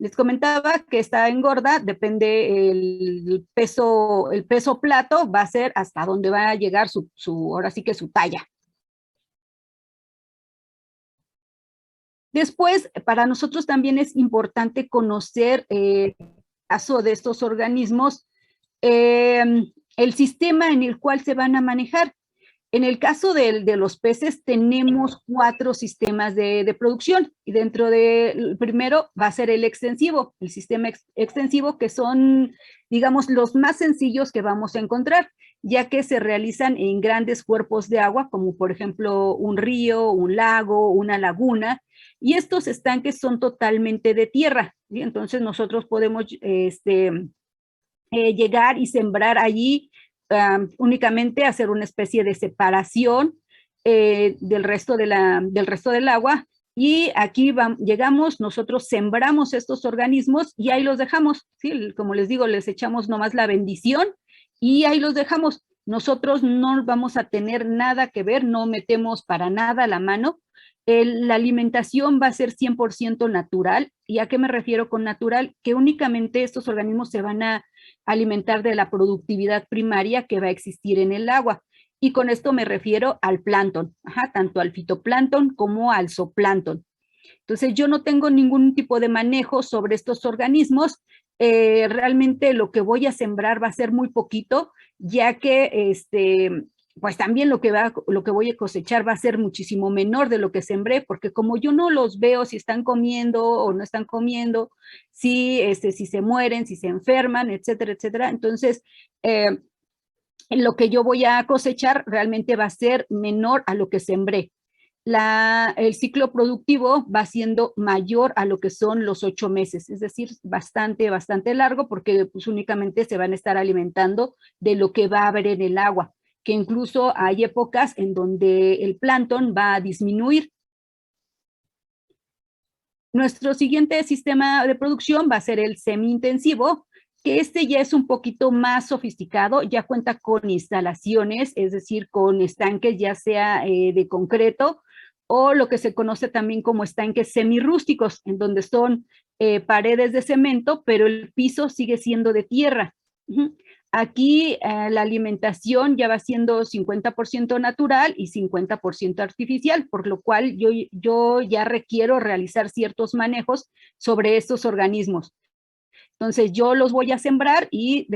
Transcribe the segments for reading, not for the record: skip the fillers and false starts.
les comentaba que esta engorda, depende el peso plato, va a ser hasta dónde va a llegar ahora sí que su talla. Después, para nosotros también es importante conocer el caso de estos organismos, el sistema en el cual se van a manejar. En el caso de los peces tenemos 4 sistemas de producción y dentro del primero va a ser el extensivo, el sistema extensivo que son, digamos, los más sencillos que vamos a encontrar, ya que se realizan en grandes cuerpos de agua, como por ejemplo un río, un lago, una laguna, y estos estanques son totalmente de tierra, ¿sí? Entonces nosotros podemos llegar y sembrar allí, únicamente hacer una especie de separación del resto del agua, y aquí llegamos, nosotros sembramos estos organismos y ahí los dejamos, ¿sí? Como les digo, les echamos nomás la bendición y ahí los dejamos. Nosotros no vamos a tener nada que ver, no metemos para nada la mano. La alimentación va a ser 100% natural. ¿Y a qué me refiero con natural? Que únicamente estos organismos se van a alimentar de la productividad primaria que va a existir en el agua. Y con esto me refiero al plancton, tanto al fitoplancton como al zooplancton. Entonces yo no tengo ningún tipo de manejo sobre estos organismos. Realmente lo que voy a sembrar va a ser muy poquito, ya que pues también lo que voy a cosechar va a ser muchísimo menor de lo que sembré, porque como yo no los veo si están comiendo o no están comiendo, si se mueren, si se enferman, etcétera, etcétera. Entonces, lo que yo voy a cosechar realmente va a ser menor a lo que sembré. El ciclo productivo va siendo mayor a lo que son los 8 meses, es decir, bastante, bastante largo, porque pues únicamente se van a estar alimentando de lo que va a haber en el agua, que incluso hay épocas en donde el plancton va a disminuir. Nuestro siguiente sistema de producción va a ser el semi-intensivo, que ya es un poquito más sofisticado, ya cuenta con instalaciones, es decir, con estanques ya sea de concreto o lo que se conoce también como estanques semirrústicos, en donde son paredes de cemento, pero el piso sigue siendo de tierra. Aquí la alimentación ya va siendo 50% natural y 50% artificial, por lo cual yo ya requiero realizar ciertos manejos sobre estos organismos. Entonces yo los voy a sembrar y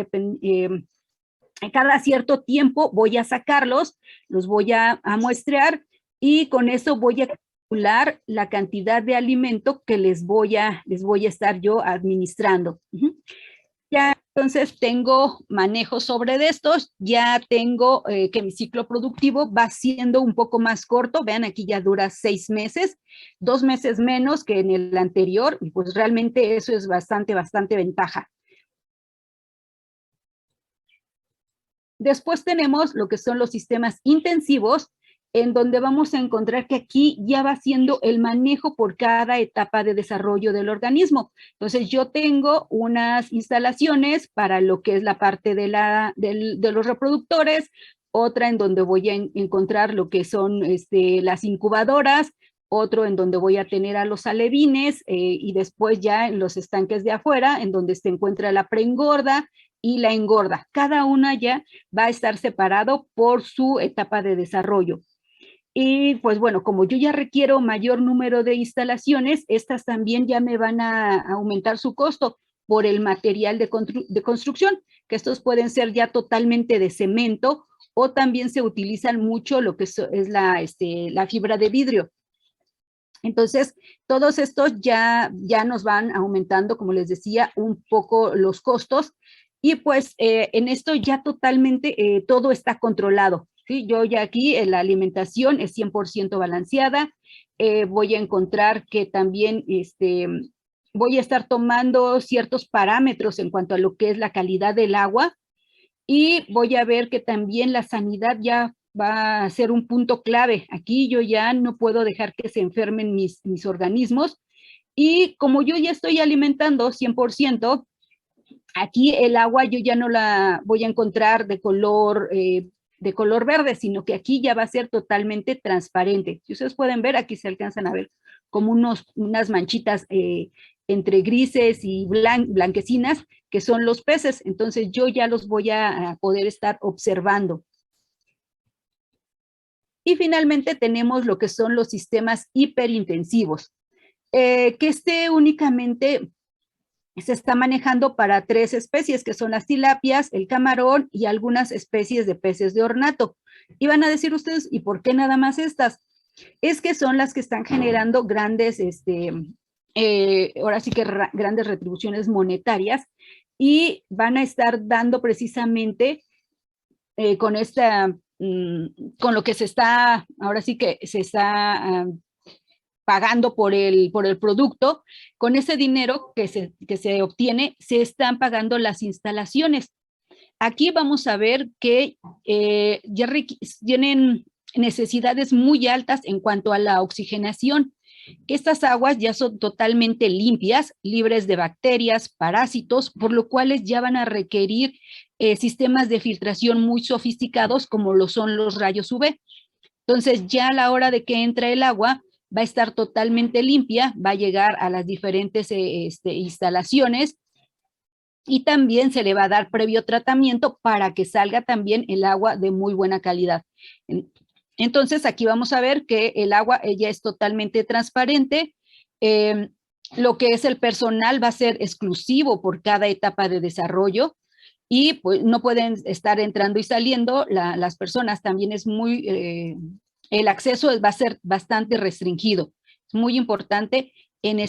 cada cierto tiempo voy a sacarlos, los voy a muestrear y con eso voy a calcular la cantidad de alimento que les voy a estar yo administrando. Ya entonces tengo manejo sobre estos, ya tengo que mi ciclo productivo va siendo un poco más corto, vean aquí ya dura 6 meses, 2 meses menos que en el anterior, y pues realmente eso es bastante, bastante ventaja. Después tenemos lo que son los sistemas intensivos, en donde vamos a encontrar que aquí ya va siendo el manejo por cada etapa de desarrollo del organismo. Entonces yo tengo unas instalaciones para lo que es la parte de los reproductores, otra en donde voy a encontrar lo que son las incubadoras, otro en donde voy a tener a los alevines y después ya en los estanques de afuera, en donde se encuentra la preengorda y la engorda. Cada una ya va a estar separado por su etapa de desarrollo. Y pues bueno, como yo ya requiero mayor número de instalaciones, estas también ya me van a aumentar su costo por el material de construcción, que estos pueden ser ya totalmente de cemento o también se utilizan mucho lo que es la fibra de vidrio. Entonces, todos estos ya nos van aumentando, como les decía, un poco los costos y pues en esto ya totalmente todo está controlado. ¿Sí? Yo ya aquí la alimentación es 100% balanceada, voy a encontrar que también voy a estar tomando ciertos parámetros en cuanto a lo que es la calidad del agua y voy a ver que también la sanidad ya va a ser un punto clave. Aquí yo ya no puedo dejar que se enfermen mis organismos y como yo ya estoy alimentando 100%, aquí el agua yo ya no la voy a encontrar de color verde, sino que aquí ya va a ser totalmente transparente. Si ustedes pueden ver, aquí se alcanzan a ver como unas manchitas entre grises y blanquecinas, que son los peces. Entonces yo ya los voy a poder estar observando. Y finalmente tenemos lo que son los sistemas hiperintensivos, que únicamente se está manejando para 3 especies, que son las tilapias, el camarón y algunas especies de peces de ornato. Y van a decir ustedes, ¿y por qué nada más estas? Es que son las que están generando grandes, ahora sí que grandes retribuciones monetarias, y van a estar dando precisamente con con lo que se está, ahora sí que se está pagando por el producto. Con ese dinero que se obtiene, se están pagando las instalaciones. Aquí vamos a ver que ya tienen necesidades muy altas en cuanto a la oxigenación. Estas aguas ya son totalmente limpias, libres de bacterias, parásitos, por lo cual ya van a requerir sistemas de filtración muy sofisticados como lo son los rayos UV. Entonces ya a la hora de que entra el agua va a estar totalmente limpia, va a llegar a las diferentes instalaciones y también se le va a dar previo tratamiento para que salga también el agua de muy buena calidad. Entonces aquí vamos a ver que el agua ya es totalmente transparente. Lo que es el personal va a ser exclusivo por cada etapa de desarrollo y pues no pueden estar entrando y saliendo las personas. También es el acceso va a ser bastante restringido. Es muy importante en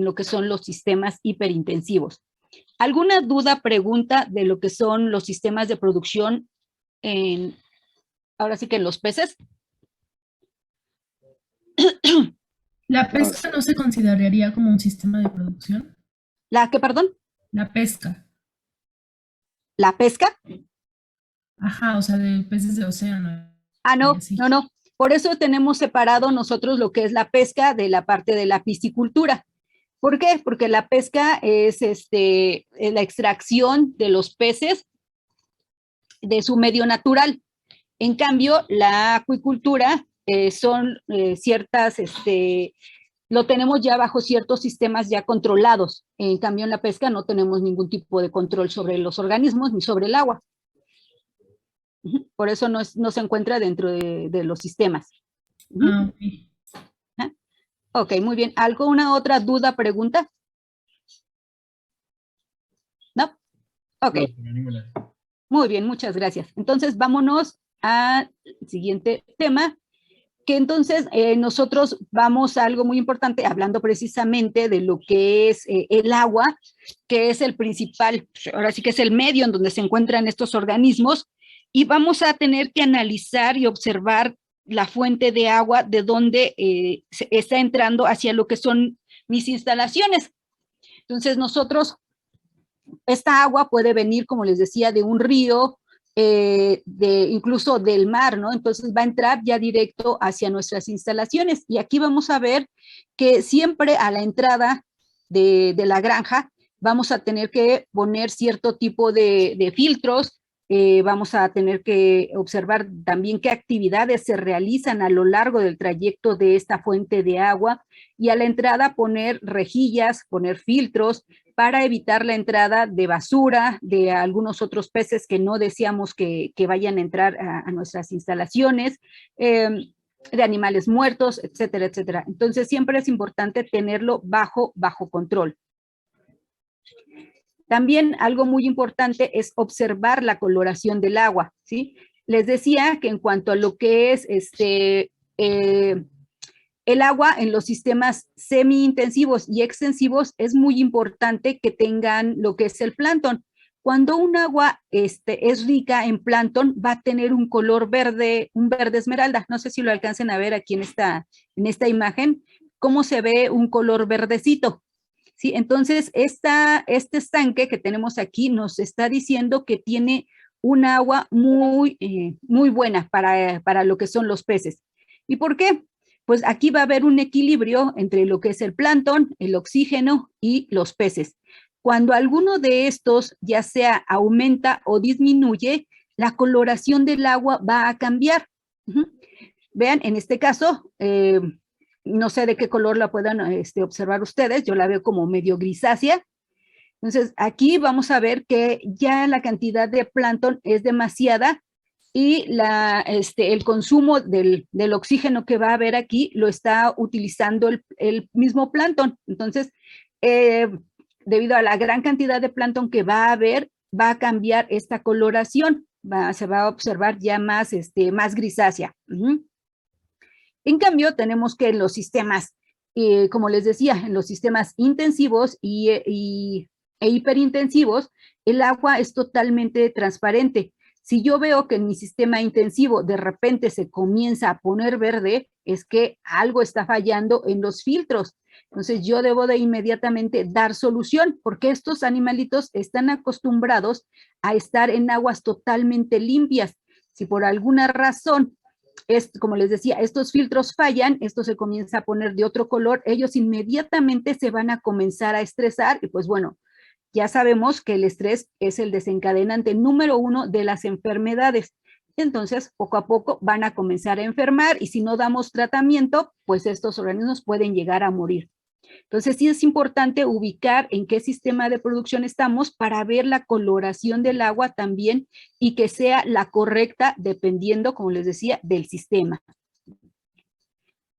lo que son los sistemas hiperintensivos. ¿Alguna duda, pregunta de lo que son los sistemas de producción ahora sí que en los peces? ¿La pesca no se consideraría como un sistema de producción? ¿La qué, perdón? La pesca. ¿La pesca? Ajá, o sea, de peces de océano Ah, y no, así. no, no. Por eso tenemos separado nosotros lo que es la pesca de la parte de la piscicultura. ¿Por qué? Porque la pesca es la extracción de los peces de su medio natural. En cambio, la acuicultura son ciertas, lo tenemos ya bajo ciertos sistemas ya controlados. En cambio, en la pesca no tenemos ningún tipo de control sobre los organismos ni sobre el agua. Por eso no se encuentra dentro de los sistemas. Ah, ok. Ok, muy bien. ¿Alguna otra duda, pregunta? ¿No? Ok. No, muy bien, muchas gracias. Entonces, vámonos al siguiente tema, que entonces nosotros vamos a algo muy importante, hablando precisamente de lo que es el agua, que es el principal, ahora sí que es el medio en donde se encuentran estos organismos, y vamos a tener que analizar y observar la fuente de agua de donde está entrando hacia lo que son mis instalaciones. Entonces nosotros, esta agua puede venir, como les decía, de un río, incluso del mar, ¿no? Entonces va a entrar ya directo hacia nuestras instalaciones. Y aquí vamos a ver que siempre a la entrada de la granja vamos a tener que poner cierto tipo de filtros, vamos a tener que observar también qué actividades se realizan a lo largo del trayecto de esta fuente de agua y a la entrada poner rejillas, poner filtros para evitar la entrada de basura, de algunos otros peces que no deseamos que vayan a entrar a nuestras instalaciones, de animales muertos, etcétera, etcétera. Entonces siempre es importante tenerlo bajo control. También algo muy importante es observar la coloración del agua, ¿sí? Les decía que en cuanto a lo que es el agua en los sistemas semi-intensivos y extensivos es muy importante que tengan lo que es el plancton. Cuando un agua es rica en plancton, va a tener un color verde, un verde esmeralda. No sé si lo alcancen a ver aquí en esta imagen, cómo se ve un color verdecito. ¿Sí? Entonces, este estanque que tenemos aquí nos está diciendo que tiene un agua muy buena para lo que son los peces. ¿Y por qué? Pues aquí va a haber un equilibrio entre lo que es el plancton, el oxígeno y los peces. Cuando alguno de estos ya sea aumenta o disminuye, la coloración del agua va a cambiar. Vean, en este caso, no sé de qué color la puedan observar ustedes, yo la veo como medio grisácea. Entonces, aquí vamos a ver que ya la cantidad de plancton es demasiada y el consumo del oxígeno que va a haber aquí lo está utilizando el mismo plancton. Entonces, debido a la gran cantidad de plancton que va a haber, va a cambiar esta coloración, se va a observar ya más, más grisácea. En cambio, tenemos que en los sistemas, como les decía, en los sistemas intensivos e hiperintensivos, el agua es totalmente transparente. Si yo veo que en mi sistema intensivo de repente se comienza a poner verde, es que algo está fallando en los filtros. Entonces yo debo de inmediatamente dar solución, porque estos animalitos están acostumbrados a estar en aguas totalmente limpias. Si por alguna razón, como les decía, estos filtros fallan, esto se comienza a poner de otro color, ellos inmediatamente se van a comenzar a estresar y pues bueno, ya sabemos que el estrés es el desencadenante número 1 de las enfermedades. Entonces, poco a poco van a comenzar a enfermar y si no damos tratamiento, pues estos organismos pueden llegar a morir. Entonces, sí es importante ubicar en qué sistema de producción estamos para ver la coloración del agua también y que sea la correcta dependiendo, como les decía, del sistema.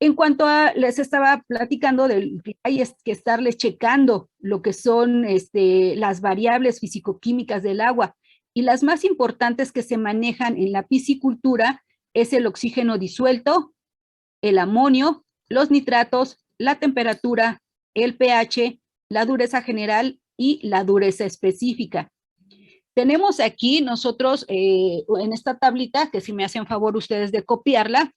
En cuanto a, les estaba platicando del que hay que estarles checando lo que son las variables fisicoquímicas del agua y las más importantes que se manejan en la piscicultura es el oxígeno disuelto, el amonio, los nitratos, la temperatura, el pH, la dureza general y la dureza específica. Tenemos aquí nosotros en esta tablita, que si me hacen favor ustedes de copiarla,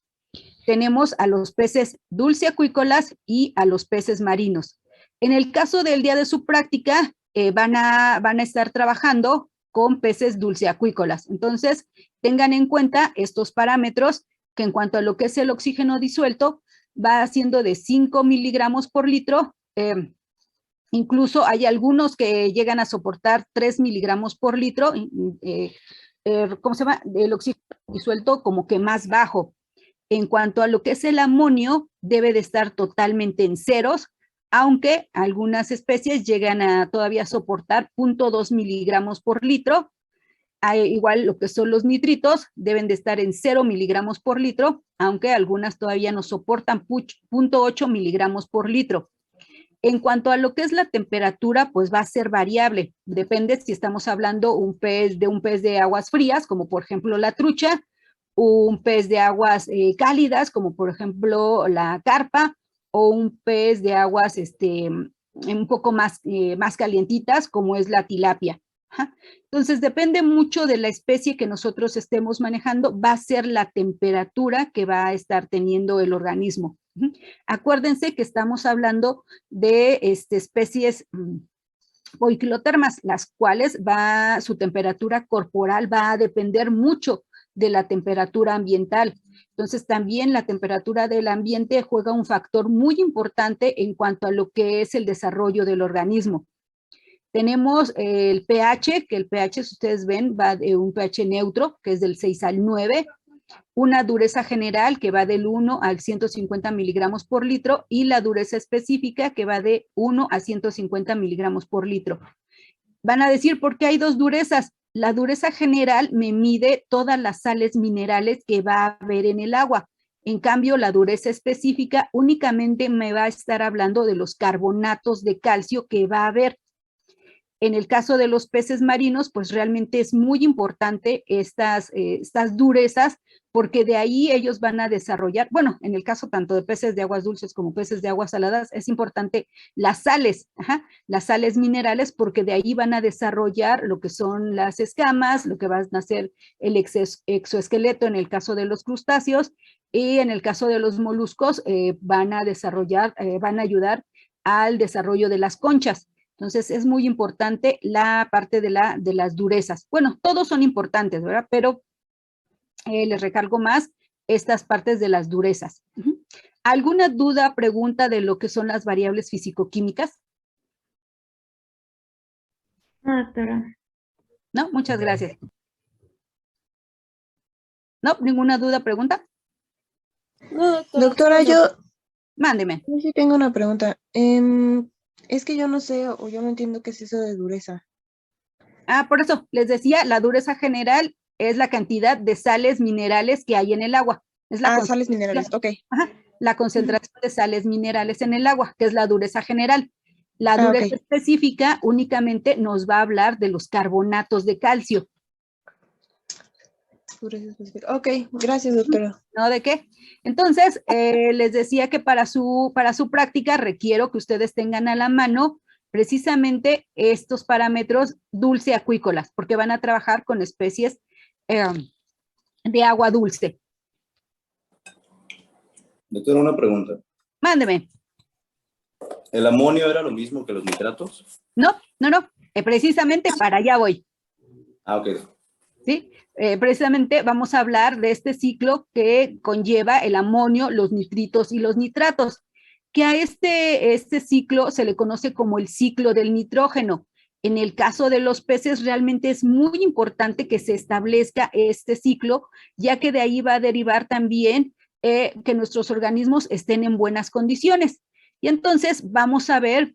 tenemos a los peces dulceacuícolas y a los peces marinos. En el caso del día de su práctica, van a estar trabajando con peces dulceacuícolas. Entonces, tengan en cuenta estos parámetros que en cuanto a lo que es el oxígeno disuelto, va siendo de 5 miligramos por litro. Incluso hay algunos que llegan a soportar 3 miligramos por litro. ¿Cómo se llama? El oxígeno disuelto como que más bajo. En cuanto a lo que es el amonio, debe de estar totalmente en ceros, aunque algunas especies llegan a todavía soportar 0.2 miligramos por litro. Igual lo que son los nitritos deben de estar en 0 miligramos por litro, aunque algunas todavía no soportan 0.8 miligramos por litro. En cuanto a lo que es la temperatura, pues va a ser variable. Depende si estamos hablando de un pez de aguas frías, como por ejemplo la trucha, un pez de aguas cálidas, como por ejemplo la carpa, o un pez de aguas un poco más, más calientitas, como es la tilapia. Entonces, depende mucho de la especie que nosotros estemos manejando, va a ser la temperatura que va a estar teniendo el organismo. Acuérdense que estamos hablando de especies poiquilotermas, las cuales su temperatura corporal va a depender mucho de la temperatura ambiental. Entonces, también la temperatura del ambiente juega un factor muy importante en cuanto a lo que es el desarrollo del organismo. Tenemos el pH, que el pH, si ustedes ven, va de un pH neutro, que es del 6 al 9, una dureza general que va del 1 al 150 miligramos por litro y la dureza específica que va de 1 a 150 miligramos por litro. Van a decir, ¿por qué hay dos durezas? La dureza general me mide todas las sales minerales que va a haber en el agua. En cambio, la dureza específica únicamente me va a estar hablando de los carbonatos de calcio que va a haber. En el caso de los peces marinos, pues realmente es muy importante estas durezas, porque de ahí ellos van a desarrollar, bueno, en el caso tanto de peces de aguas dulces como peces de aguas saladas, es importante las sales minerales, porque de ahí van a desarrollar lo que son las escamas, lo que van a ser el exoesqueleto en el caso de los crustáceos, y en el caso de los moluscos van a ayudar al desarrollo de las conchas. Entonces, es muy importante la parte de las durezas. Bueno, todos son importantes, ¿verdad? Pero les recargo más estas partes de las durezas. ¿Alguna duda, pregunta de lo que son las variables físico-químicas? No, doctora. No, muchas gracias. ¿No? ¿Ninguna duda, pregunta? No, doctora, Mándeme. Yo sí tengo una pregunta. Es que yo no sé o yo no entiendo qué es eso de dureza. Por eso les decía, la dureza general es la cantidad de sales minerales que hay en el agua. Es la Sales minerales, ok. Ajá, la concentración de sales minerales en el agua, que es la dureza general. La Ok. dureza específica únicamente nos va a hablar de los carbonatos de calcio. Dureza específica. Ok, gracias, doctora. ¿No? ¿De qué? Entonces, les decía que para su práctica requiero que ustedes tengan a la mano precisamente estos parámetros dulce acuícolas, porque van a trabajar con especies de agua dulce. Doctora, una pregunta. Mándeme. ¿El amonio era lo mismo que los nitratos? No. Precisamente para allá voy. Ok. ¿Sí? Precisamente vamos a hablar de este ciclo que conlleva el amonio, los nitritos y los nitratos, que a este ciclo se le conoce como el ciclo del nitrógeno. En el caso de los peces realmente es muy importante que se establezca este ciclo, ya que de ahí va a derivar también que nuestros organismos estén en buenas condiciones. Y entonces vamos a ver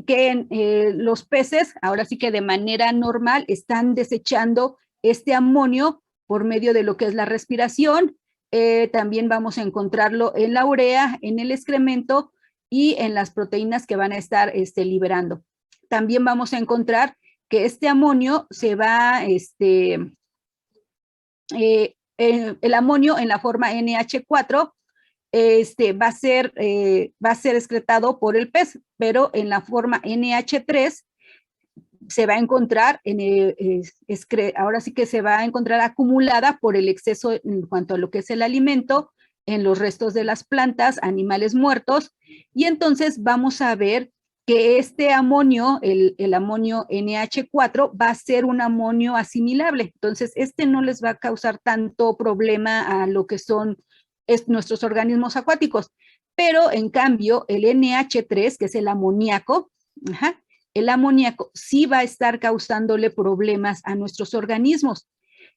que los peces, ahora sí que de manera normal, están desechando este amonio por medio de lo que es la respiración. También vamos a encontrarlo en la urea, en el excremento y en las proteínas que van a estar liberando. También vamos a encontrar que este amonio se va, el amonio en la forma NH4 va a ser excretado por el pez, pero en la forma NH3 se va a encontrar, ahora sí que se va a encontrar acumulada por el exceso en cuanto a lo que es el alimento, en los restos de las plantas, animales muertos, y entonces vamos a ver que este amonio, el amonio NH4, va a ser un amonio asimilable. Entonces, no les va a causar tanto problema a lo que son nuestros organismos acuáticos. Pero, en cambio, el NH3, que es el amoníaco, el amoníaco sí va a estar causándole problemas a nuestros organismos.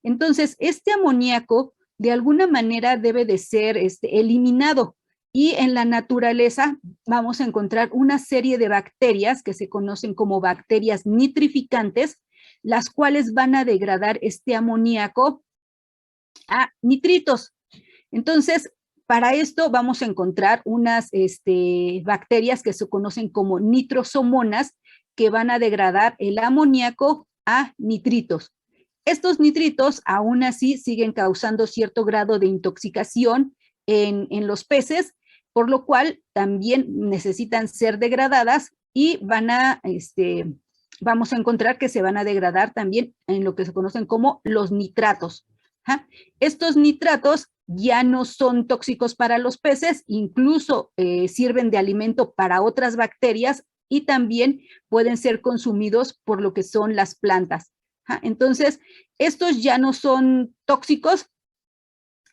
Entonces, este amoníaco de alguna manera debe de ser eliminado. Y en la naturaleza vamos a encontrar una serie de bacterias que se conocen como bacterias nitrificantes, las cuales van a degradar este amoníaco a nitritos. Entonces, para esto vamos a encontrar unas bacterias que se conocen como nitrosomonas, que van a degradar el amoníaco a nitritos. Estos nitritos aún así siguen causando cierto grado de intoxicación en los peces, por lo cual también necesitan ser degradadas y vamos a encontrar que se van a degradar también en lo que se conocen como los nitratos. Estos nitratos ya no son tóxicos para los peces, incluso sirven de alimento para otras bacterias y también pueden ser consumidos por lo que son las plantas. Entonces, estos ya no son tóxicos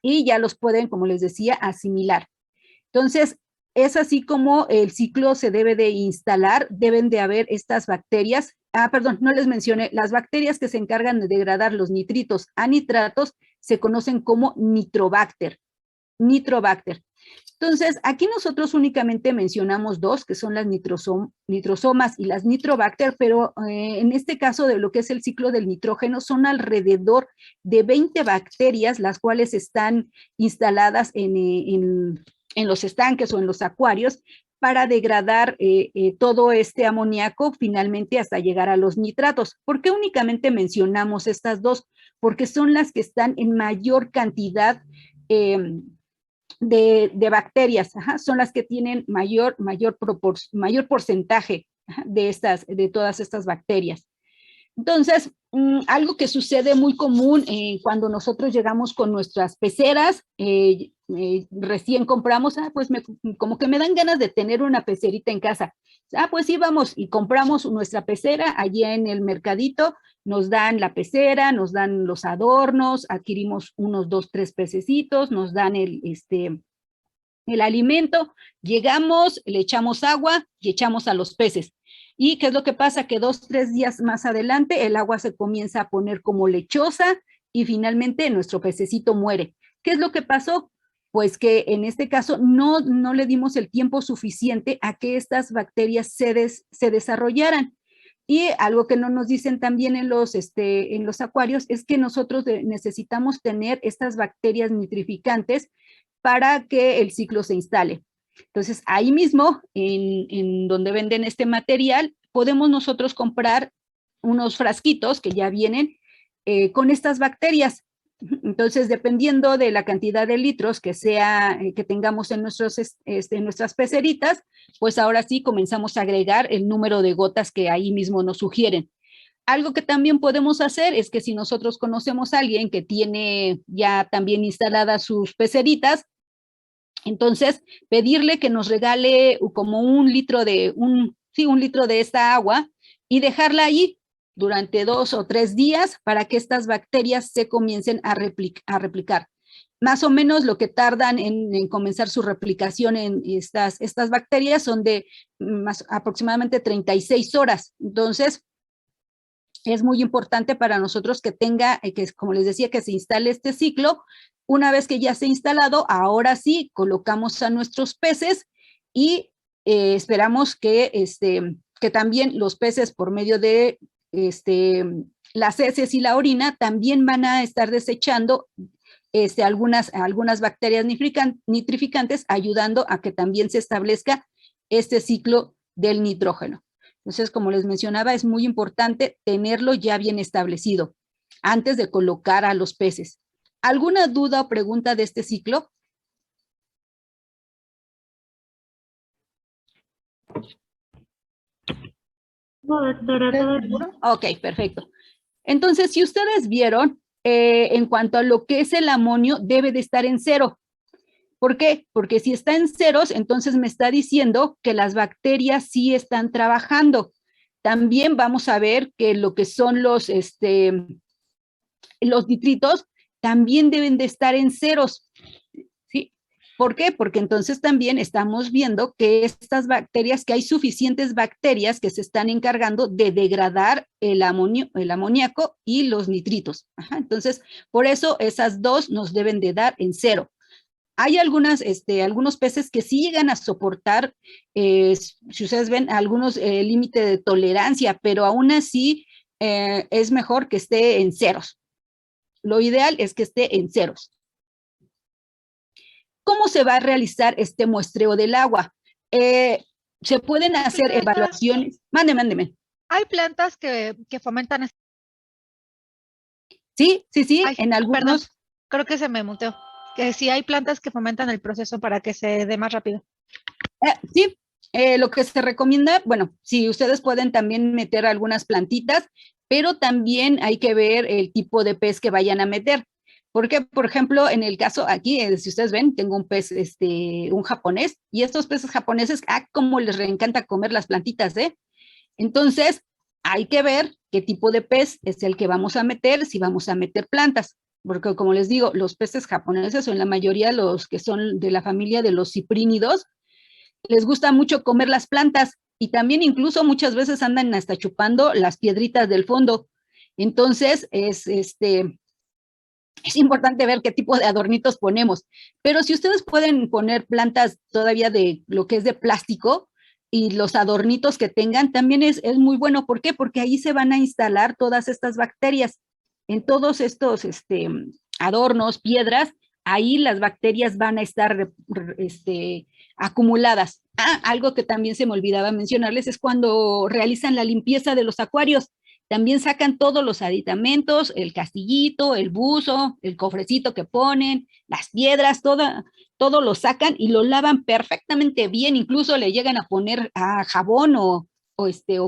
y ya los pueden, como les decía, asimilar. Entonces, es así como el ciclo se debe de instalar, deben de haber estas bacterias. Perdón, no les mencioné, las bacterias que se encargan de degradar los nitritos a nitratos se conocen como nitrobacter. Entonces, aquí nosotros únicamente mencionamos dos, que son las nitrosomas y las nitrobacter, pero en este caso de lo que es el ciclo del nitrógeno, son alrededor de 20 bacterias, las cuales están instaladas en los estanques o en los acuarios para degradar todo este amoníaco finalmente hasta llegar a los nitratos. ¿Por qué únicamente mencionamos estas dos? Porque son las que están en mayor cantidad de bacterias, son las que tienen mayor porcentaje de todas estas bacterias. Entonces, algo que sucede muy común cuando nosotros llegamos con nuestras peceras, recién compramos, pues como que me dan ganas de tener una pecerita en casa. Pues sí, vamos y compramos nuestra pecera allí en el mercadito, nos dan la pecera, nos dan los adornos, adquirimos unos 2, 3 pececitos, nos dan el alimento, llegamos, le echamos agua y echamos a los peces. ¿Y qué es lo que pasa? Que 2, 3 días más adelante el agua se comienza a poner como lechosa y finalmente nuestro pececito muere. ¿Qué es lo que pasó? pues que en este caso no le dimos el tiempo suficiente a que estas bacterias se desarrollaran. Y algo que no nos dicen también en los acuarios es que nosotros necesitamos tener estas bacterias nitrificantes para que el ciclo se instale. Entonces, ahí mismo, en donde venden este material, podemos nosotros comprar unos frasquitos que ya vienen con estas bacterias. Entonces, dependiendo de la cantidad de litros que tengamos en nuestras peceritas, pues ahora sí comenzamos a agregar el número de gotas que ahí mismo nos sugieren. Algo que también podemos hacer es que si nosotros conocemos a alguien que tiene ya también instaladas sus peceritas, entonces pedirle que nos regale como un litro de esta agua y dejarla ahí durante 2 o 3 días para que estas bacterias se comiencen a replicar. Más o menos lo que tardan en comenzar su replicación en estas bacterias son de aproximadamente 36 horas. Entonces, es muy importante para nosotros que como les decía, que se instale este ciclo. Una vez que ya se ha instalado, ahora sí, colocamos a nuestros peces y esperamos que también los peces, por medio de las heces y la orina, también van a estar desechando algunas bacterias nitrificantes, ayudando a que también se establezca este ciclo del nitrógeno. Entonces, como les mencionaba, es muy importante tenerlo ya bien establecido antes de colocar a los peces. ¿Alguna duda o pregunta de este ciclo? No, doctora, todo bien. Ok, perfecto. Entonces, si ustedes vieron, en cuanto a lo que es el amonio, debe de estar en 0. ¿Por qué? Porque si está en ceros, entonces me está diciendo que las bacterias sí están trabajando. También vamos a ver que lo que son los nitritos también deben de estar en ceros. ¿Sí? ¿Por qué? Porque entonces también estamos viendo que estas bacterias, que hay suficientes bacterias que se están encargando de degradar el amoníaco y los nitritos. Ajá, entonces, por eso esas dos nos deben de dar en 0. Hay algunos peces que sí llegan a soportar, si ustedes ven, algunos límites de tolerancia, pero aún así es mejor que esté en ceros. Lo ideal es que esté en ceros. ¿Cómo se va a realizar este muestreo del agua? Se pueden hacer evaluaciones. Mándeme. Hay plantas que fomentan. Sí, Ay, en algunos. Perdón, creo que se me muteó. Que sí hay plantas que fomentan el proceso para que se dé más rápido. Sí, lo que se recomienda, bueno, si ustedes pueden también meter algunas plantitas, pero también hay que ver el tipo de pez que vayan a meter. Porque, por ejemplo, en el caso aquí, si ustedes ven, tengo un pez, un japonés, y estos peces japoneses, como les encanta comer las plantitas, ¿eh? Entonces, hay que ver qué tipo de pez es el que vamos a meter, si vamos a meter plantas. Porque, como les digo, los peces japoneses son la mayoría los que son de la familia de los ciprínidos, les gusta mucho comer las plantas y también incluso muchas veces andan hasta chupando las piedritas del fondo. Entonces, es importante ver qué tipo de adornitos ponemos. Pero si ustedes pueden poner plantas todavía de lo que es de plástico y los adornitos que tengan, también es muy bueno. ¿Por qué? Porque ahí se van a instalar todas estas bacterias. En todos estos adornos, piedras, ahí las bacterias van a estar acumuladas. Algo que también se me olvidaba mencionarles es cuando realizan la limpieza de los acuarios. También sacan todos los aditamentos, el castillito, el buzo, el cofrecito que ponen, las piedras, todo lo sacan y lo lavan perfectamente bien. Incluso le llegan a poner jabón o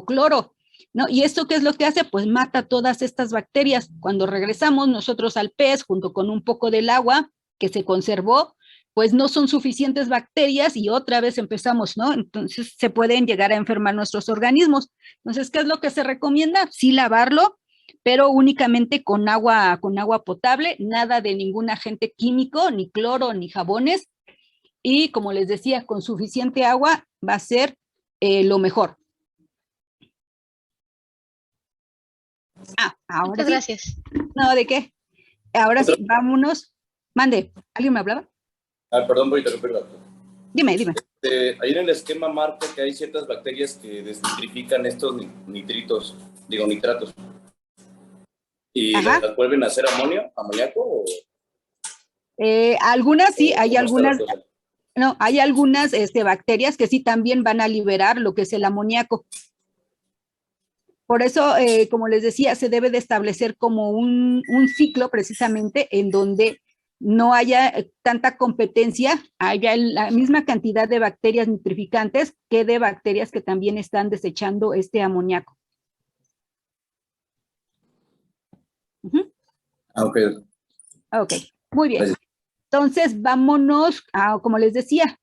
cloro, ¿no? ¿Y esto qué es lo que hace? Pues mata todas estas bacterias. Cuando regresamos nosotros al pez, junto con un poco del agua que se conservó, pues no son suficientes bacterias y otra vez empezamos, ¿no? Entonces se pueden llegar a enfermar nuestros organismos. Entonces, ¿qué es lo que se recomienda? Sí, lavarlo, pero únicamente con agua potable, nada de ningún agente químico, ni cloro, ni jabones. Y como les decía, con suficiente agua va a ser lo mejor. Ahora Muchas sí. Gracias. No, ¿de qué? Ahora sí, vámonos. Mande, ¿alguien me hablaba? Perdón por interrumpir, doctor. Dime, dime. Ahí en el esquema marca que hay ciertas bacterias que desnitrifican estos nitratos. ¿Y Ajá. las vuelven a hacer amoníaco? ¿O Algunas sí, hay cómo está la algunas, cosa? no, hay algunas bacterias que sí también van a liberar lo que es el amoníaco. Por eso, como les decía, se debe de establecer como un ciclo precisamente en donde no haya tanta competencia, haya la misma cantidad de bacterias nitrificantes que de bacterias que también están desechando este amoníaco. Ujú. Ok. Ok, muy bien. Gracias. Entonces, vámonos a, como les decía,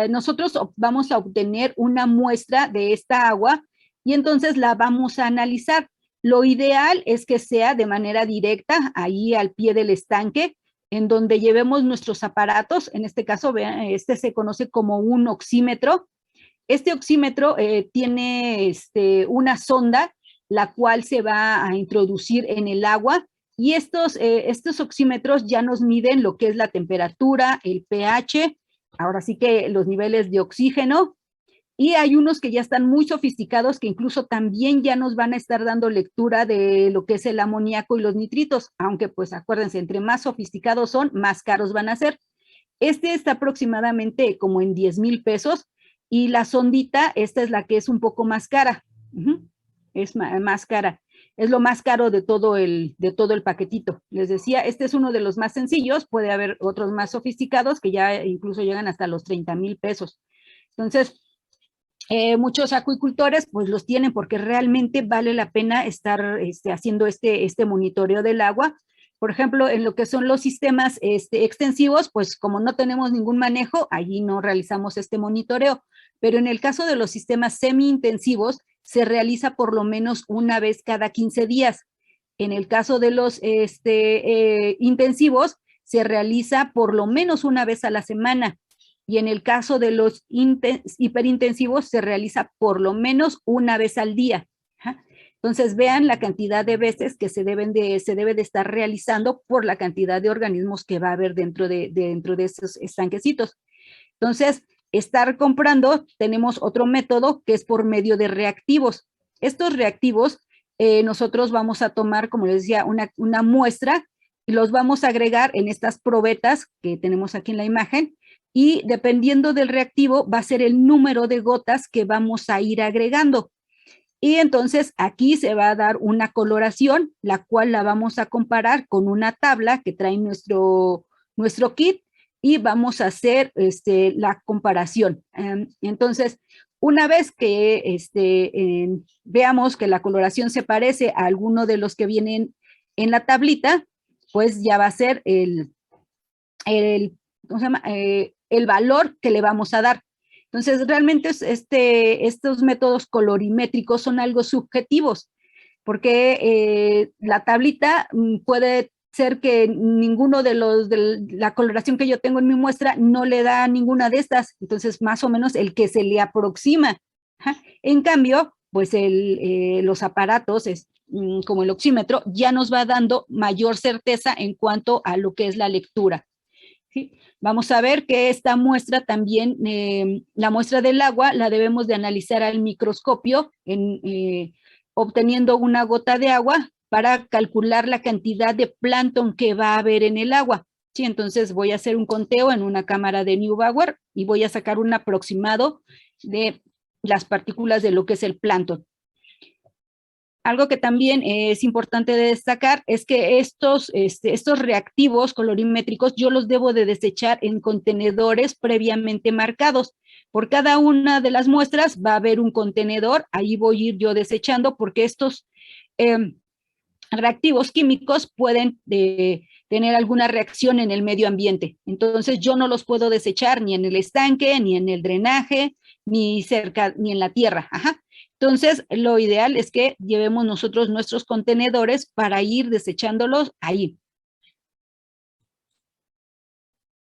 nosotros vamos a obtener una muestra de esta agua y entonces la vamos a analizar. Lo ideal es que sea de manera directa, ahí al pie del estanque, en donde llevemos nuestros aparatos. En este caso, vean, este se conoce como un oxímetro. Este oxímetro tiene una sonda, la cual se va a introducir en el agua y estos oxímetros ya nos miden lo que es la temperatura, el pH, ahora sí que los niveles de oxígeno, y hay unos que ya están muy sofisticados que incluso también ya nos van a estar dando lectura de lo que es el amoníaco y los nitritos, aunque pues acuérdense, entre más sofisticados son, más caros van a ser. Este está aproximadamente como en 10,000 pesos y la sondita, esta es la que es un poco más cara. Es más cara. Es lo más caro de todo el paquetito. Les decía, este es uno de los más sencillos, puede haber otros más sofisticados que ya incluso llegan hasta los 30,000 pesos. Entonces, muchos acuicultores pues los tienen porque realmente vale la pena estar haciendo este monitoreo del agua. Por ejemplo, en lo que son los sistemas extensivos, pues como no tenemos ningún manejo, allí no realizamos este monitoreo. Pero en el caso de los sistemas semi-intensivos, se realiza por lo menos una vez cada 15 días. En el caso de los intensivos, se realiza por lo menos una vez a la semana. Y en el caso de los hiperintensivos, se realiza por lo menos una vez al día. Entonces, vean la cantidad de veces que se debe de estar realizando por la cantidad de organismos que va a haber dentro de esos estanquecitos. Entonces, estar comprando, tenemos otro método que es por medio de reactivos. Estos reactivos, nosotros vamos a tomar, como les decía, una muestra y los vamos a agregar en estas probetas que tenemos aquí en la imagen y dependiendo del reactivo va a ser el número de gotas que vamos a ir agregando. Y entonces aquí se va a dar una coloración, la cual la vamos a comparar con una tabla que trae nuestro kit y vamos a hacer la comparación. Entonces, una vez que veamos que la coloración se parece a alguno de los que vienen en la tablita, pues ya va a ser ¿cómo se llama? El valor que le vamos a dar. Entonces, realmente estos métodos colorimétricos son algo subjetivos, porque la tablita puede ser que ninguno de la coloración que yo tengo en mi muestra no le da ninguna de estas, entonces más o menos el que se le aproxima. En cambio, pues los aparatos, como el oxímetro, ya nos va dando mayor certeza en cuanto a lo que es la lectura. ¿Sí? Vamos a ver que esta muestra también, la muestra del agua, la debemos de analizar al microscopio, obteniendo una gota de agua para calcular la cantidad de plancton que va a haber en el agua. ¿Sí? Entonces voy a hacer un conteo en una cámara de Neubauer y voy a sacar un aproximado de las partículas de lo que es el plancton. Algo que también es importante de destacar es que estos reactivos colorimétricos yo los debo de desechar en contenedores previamente marcados. Por cada una de las muestras va a haber un contenedor, ahí voy a ir yo desechando porque estos reactivos químicos pueden tener alguna reacción en el medio ambiente. Entonces yo no los puedo desechar ni en el estanque, ni en el drenaje, ni cerca, ni en la tierra. Entonces, lo ideal es que llevemos nosotros nuestros contenedores para ir desechándolos ahí.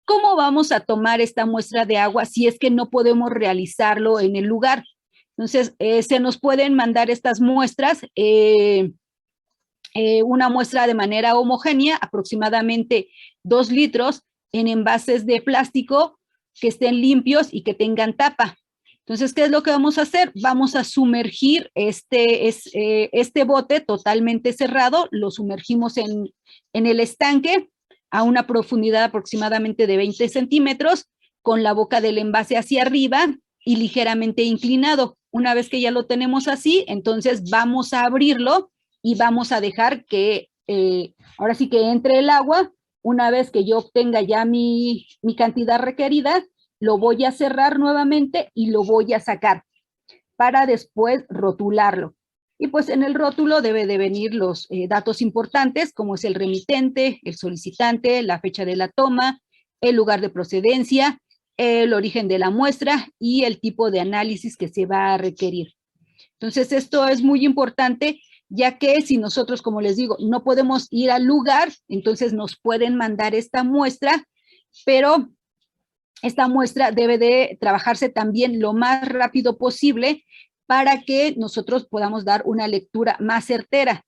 ¿Cómo vamos a tomar esta muestra de agua si es que no podemos realizarlo en el lugar? Entonces, se nos pueden mandar estas muestras, una muestra de manera homogénea, aproximadamente 2 litros, en envases de plástico que estén limpios y que tengan tapa. Entonces, ¿qué es lo que vamos a hacer? Vamos a sumergir este bote totalmente cerrado, lo sumergimos en el estanque a una profundidad aproximadamente de 20 centímetros, con la boca del envase hacia arriba y ligeramente inclinado. Una vez que ya lo tenemos así, entonces vamos a abrirlo y vamos a dejar que, ahora sí que entre el agua. Una vez que yo obtenga ya mi cantidad requerida, lo voy a cerrar nuevamente y lo voy a sacar para después rotularlo. Y pues en el rótulo debe de venir los datos importantes, como es el remitente, el solicitante, la fecha de la toma, el lugar de procedencia, el origen de la muestra y el tipo de análisis que se va a requerir. Entonces, esto es muy importante, ya que si nosotros, como les digo, no podemos ir al lugar, entonces nos pueden mandar esta muestra, pero esta muestra debe de trabajarse también lo más rápido posible para que nosotros podamos dar una lectura más certera.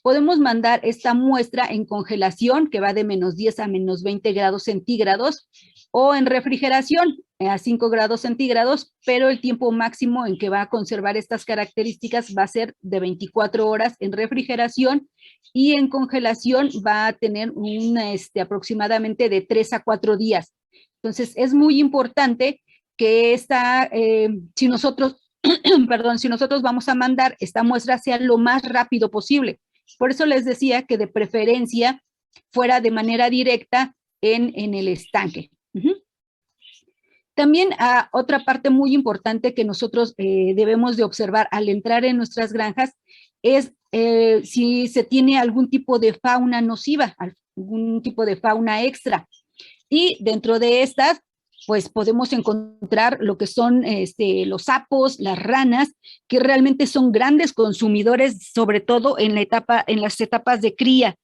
Podemos mandar esta muestra en congelación, que va de -10 a -20 grados centígrados, o en refrigeración a 5 grados centígrados, pero el tiempo máximo en que va a conservar estas características va a ser de 24 horas en refrigeración, y en congelación va a tener aproximadamente de 3 a 4 días. Entonces, es muy importante que si nosotros vamos a mandar esta muestra, sea lo más rápido posible. Por eso les decía que de preferencia fuera de manera directa en el estanque. También otra parte muy importante que nosotros debemos de observar al entrar en nuestras granjas es si se tiene algún tipo de fauna nociva, algún tipo de fauna extra. Y dentro de estas, pues podemos encontrar lo que son los sapos, las ranas, que realmente son grandes consumidores, sobre todo en las etapas de cría.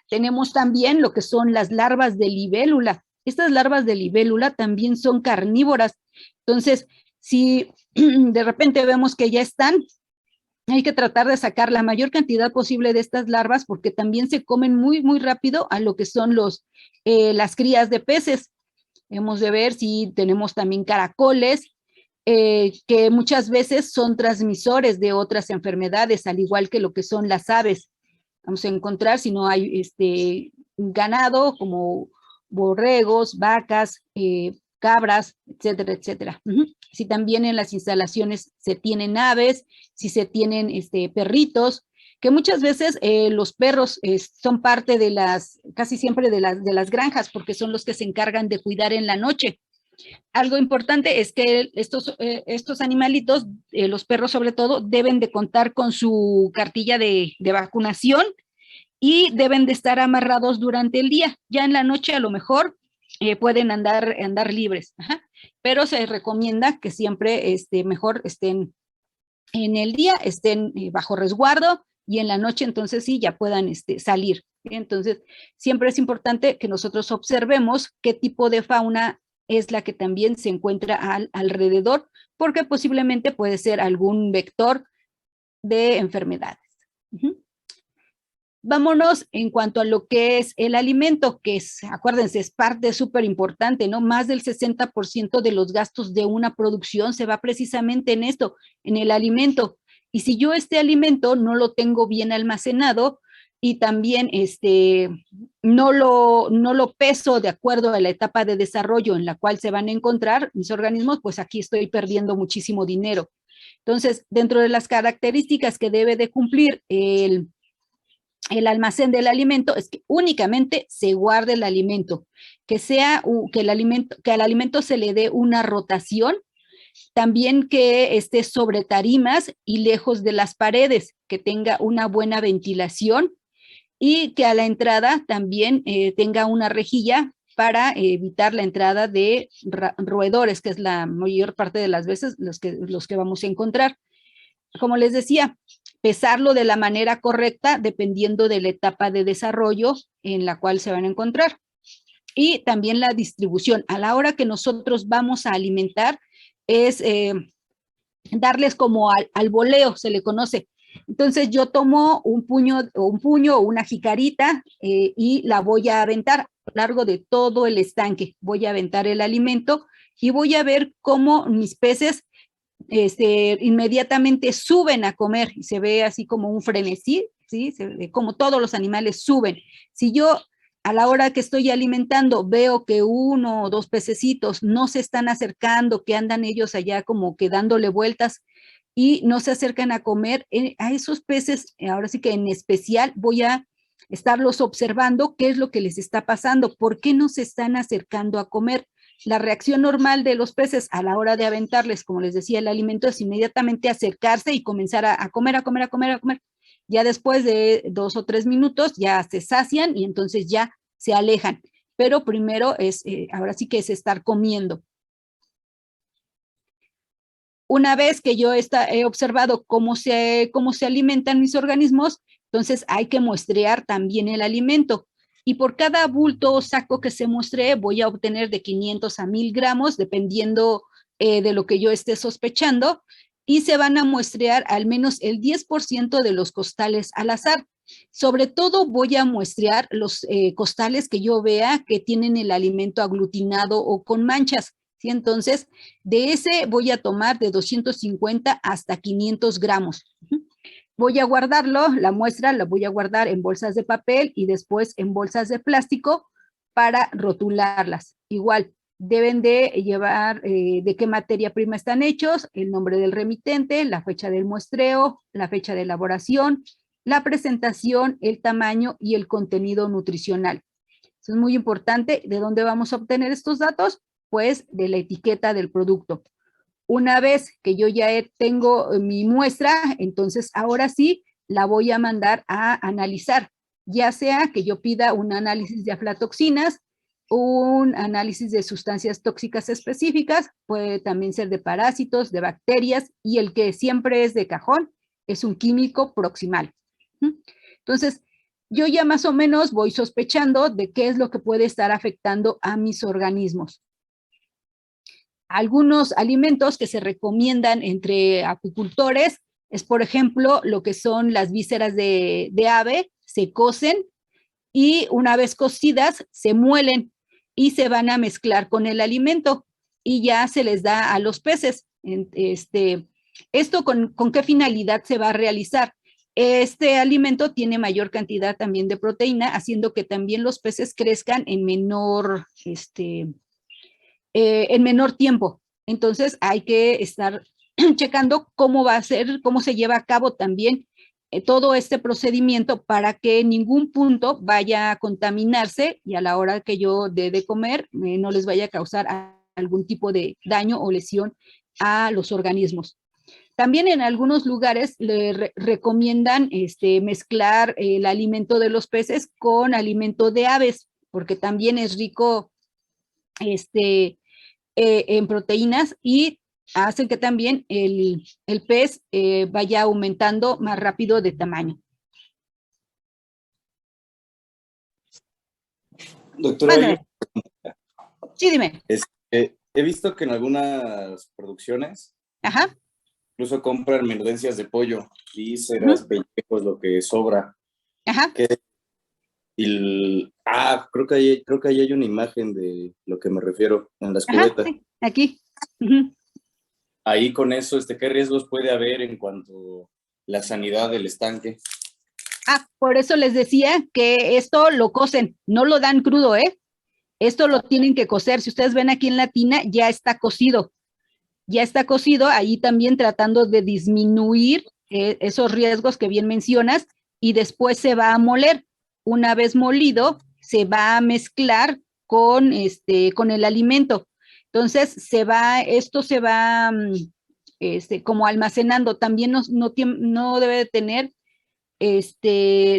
Tenemos también lo que son las larvas de libélula. Estas larvas de libélula también son carnívoras. Entonces, si de repente vemos que ya están, hay que tratar de sacar la mayor cantidad posible de estas larvas, porque también se comen muy, muy rápido a lo que son las crías de peces. Hemos de ver si tenemos también caracoles, que muchas veces son transmisores de otras enfermedades, al igual que lo que son las aves. Vamos a encontrar, si no hay ganado, como borregos, vacas, cabras, etcétera, etcétera. Si también en las instalaciones se tienen aves, si se tienen perritos, que muchas veces los perros son parte de casi siempre de las granjas, porque son los que se encargan de cuidar en la noche. Algo importante es que estos animalitos, los perros sobre todo, deben de contar con su cartilla de vacunación y deben de estar amarrados durante el día. Ya en la noche a lo mejor pueden andar libres, pero se recomienda que siempre mejor estén en el día, estén bajo resguardo, y en la noche entonces sí ya puedan salir. Entonces siempre es importante que nosotros observemos qué tipo de fauna es la que también se encuentra alrededor, porque posiblemente puede ser algún vector de enfermedades. Vámonos en cuanto a lo que es el alimento, que acuérdense, es parte súper importante, ¿no? Más del 60% de los gastos de una producción se va precisamente en esto, en el alimento. Y si yo este alimento no lo tengo bien almacenado y también no lo peso de acuerdo a la etapa de desarrollo en la cual se van a encontrar mis organismos, pues aquí estoy perdiendo muchísimo dinero. Entonces, dentro de las características que debe de cumplir el almacén del alimento es que únicamente se guarde el alimento, que al alimento se le dé una rotación, también que esté sobre tarimas y lejos de las paredes, que tenga una buena ventilación, y que a la entrada también tenga una rejilla para evitar la entrada de roedores, que es la mayor parte de las veces los que vamos a encontrar. Como les decía, pesarlo de la manera correcta dependiendo de la etapa de desarrollo en la cual se van a encontrar. Y también la distribución. A la hora que nosotros vamos a alimentar es darles como al voleo, se le conoce. Entonces yo tomo un puño o una jicarita y la voy a aventar a lo largo de todo el estanque. Voy a aventar el alimento y voy a ver cómo mis peces inmediatamente suben a comer. Y se ve así como un frenesí, ¿sí? Se ve como todos los animales suben. Si yo a la hora que estoy alimentando veo que 1 o 2 pececitos no se están acercando, que andan ellos allá como que dándole vueltas y no se acercan a comer, a esos peces, ahora sí que en especial voy a estarlos observando qué es lo que les está pasando, por qué no se están acercando a comer. La reacción normal de los peces a la hora de aventarles, como les decía, el alimento es inmediatamente acercarse y comenzar a comer, a comer, a comer, a comer. Ya después de 2 o 3 minutos ya se sacian y entonces ya se alejan. Pero primero ahora sí que es estar comiendo. Una vez que yo he observado cómo se alimentan mis organismos, entonces hay que muestrear también el alimento. Y por cada bulto o saco que se muestree, voy a obtener de 500 a 1000 gramos, dependiendo de lo que yo esté sospechando, y se van a muestrear al menos el 10% de los costales al azar. Sobre todo voy a muestrear los costales que yo vea que tienen el alimento aglutinado o con manchas. ¿Sí? Entonces, de ese voy a tomar de 250 hasta 500 gramos. Voy a guardarlo, la muestra la voy a guardar en bolsas de papel y después en bolsas de plástico para rotularlas. Igual, deben de llevar de qué materia prima están hechos, el nombre del remitente, la fecha del muestreo, la fecha de elaboración, la presentación, el tamaño y el contenido nutricional. Eso es muy importante. ¿De dónde vamos a obtener estos datos? Pues de la etiqueta del producto. Una vez que yo ya tengo mi muestra, entonces ahora sí la voy a mandar a analizar, ya sea que yo pida un análisis de aflatoxinas, un análisis de sustancias tóxicas específicas, puede también ser de parásitos, de bacterias, y el que siempre es de cajón es un químico proximal. Entonces, yo ya más o menos voy sospechando de qué es lo que puede estar afectando a mis organismos. Algunos alimentos que se recomiendan entre apicultores es, por ejemplo, lo que son las vísceras de ave, se cocen y una vez cocidas se muelen y se van a mezclar con el alimento y ya se les da a los peces. ¿Esto con qué finalidad se va a realizar? Este alimento tiene mayor cantidad también de proteína, haciendo que también los peces crezcan en menor tiempo. Entonces hay que estar checando cómo va a ser, cómo se lleva a cabo también todo este procedimiento para que en ningún punto vaya a contaminarse y a la hora que yo dé de comer no les vaya a causar algún tipo de daño o lesión a los organismos. También en algunos lugares le recomiendan mezclar el alimento de los peces con alimento de aves, porque también es rico en proteínas y hacen que también el pez vaya aumentando más rápido de tamaño. Doctora, sí, dime. He visto que en algunas producciones Ajá. incluso compran menudencias de pollo, vísceras, pellejos, lo que sobra. Ajá. Creo que ahí hay una imagen de lo que me refiero en las cubetas. Sí, aquí. Ahí con eso, ¿qué riesgos puede haber en cuanto a la sanidad del estanque? Por eso les decía que esto lo cocen, no lo dan crudo, ¿eh? Esto lo tienen que cocer. Si ustedes ven aquí en la tina, ya está cocido. Ya está cocido, ahí también tratando de disminuir esos riesgos que bien mencionas, y después se va a moler. Una vez molido, se va a mezclar con el alimento. Entonces, esto se va como almacenando. También no debe de tener,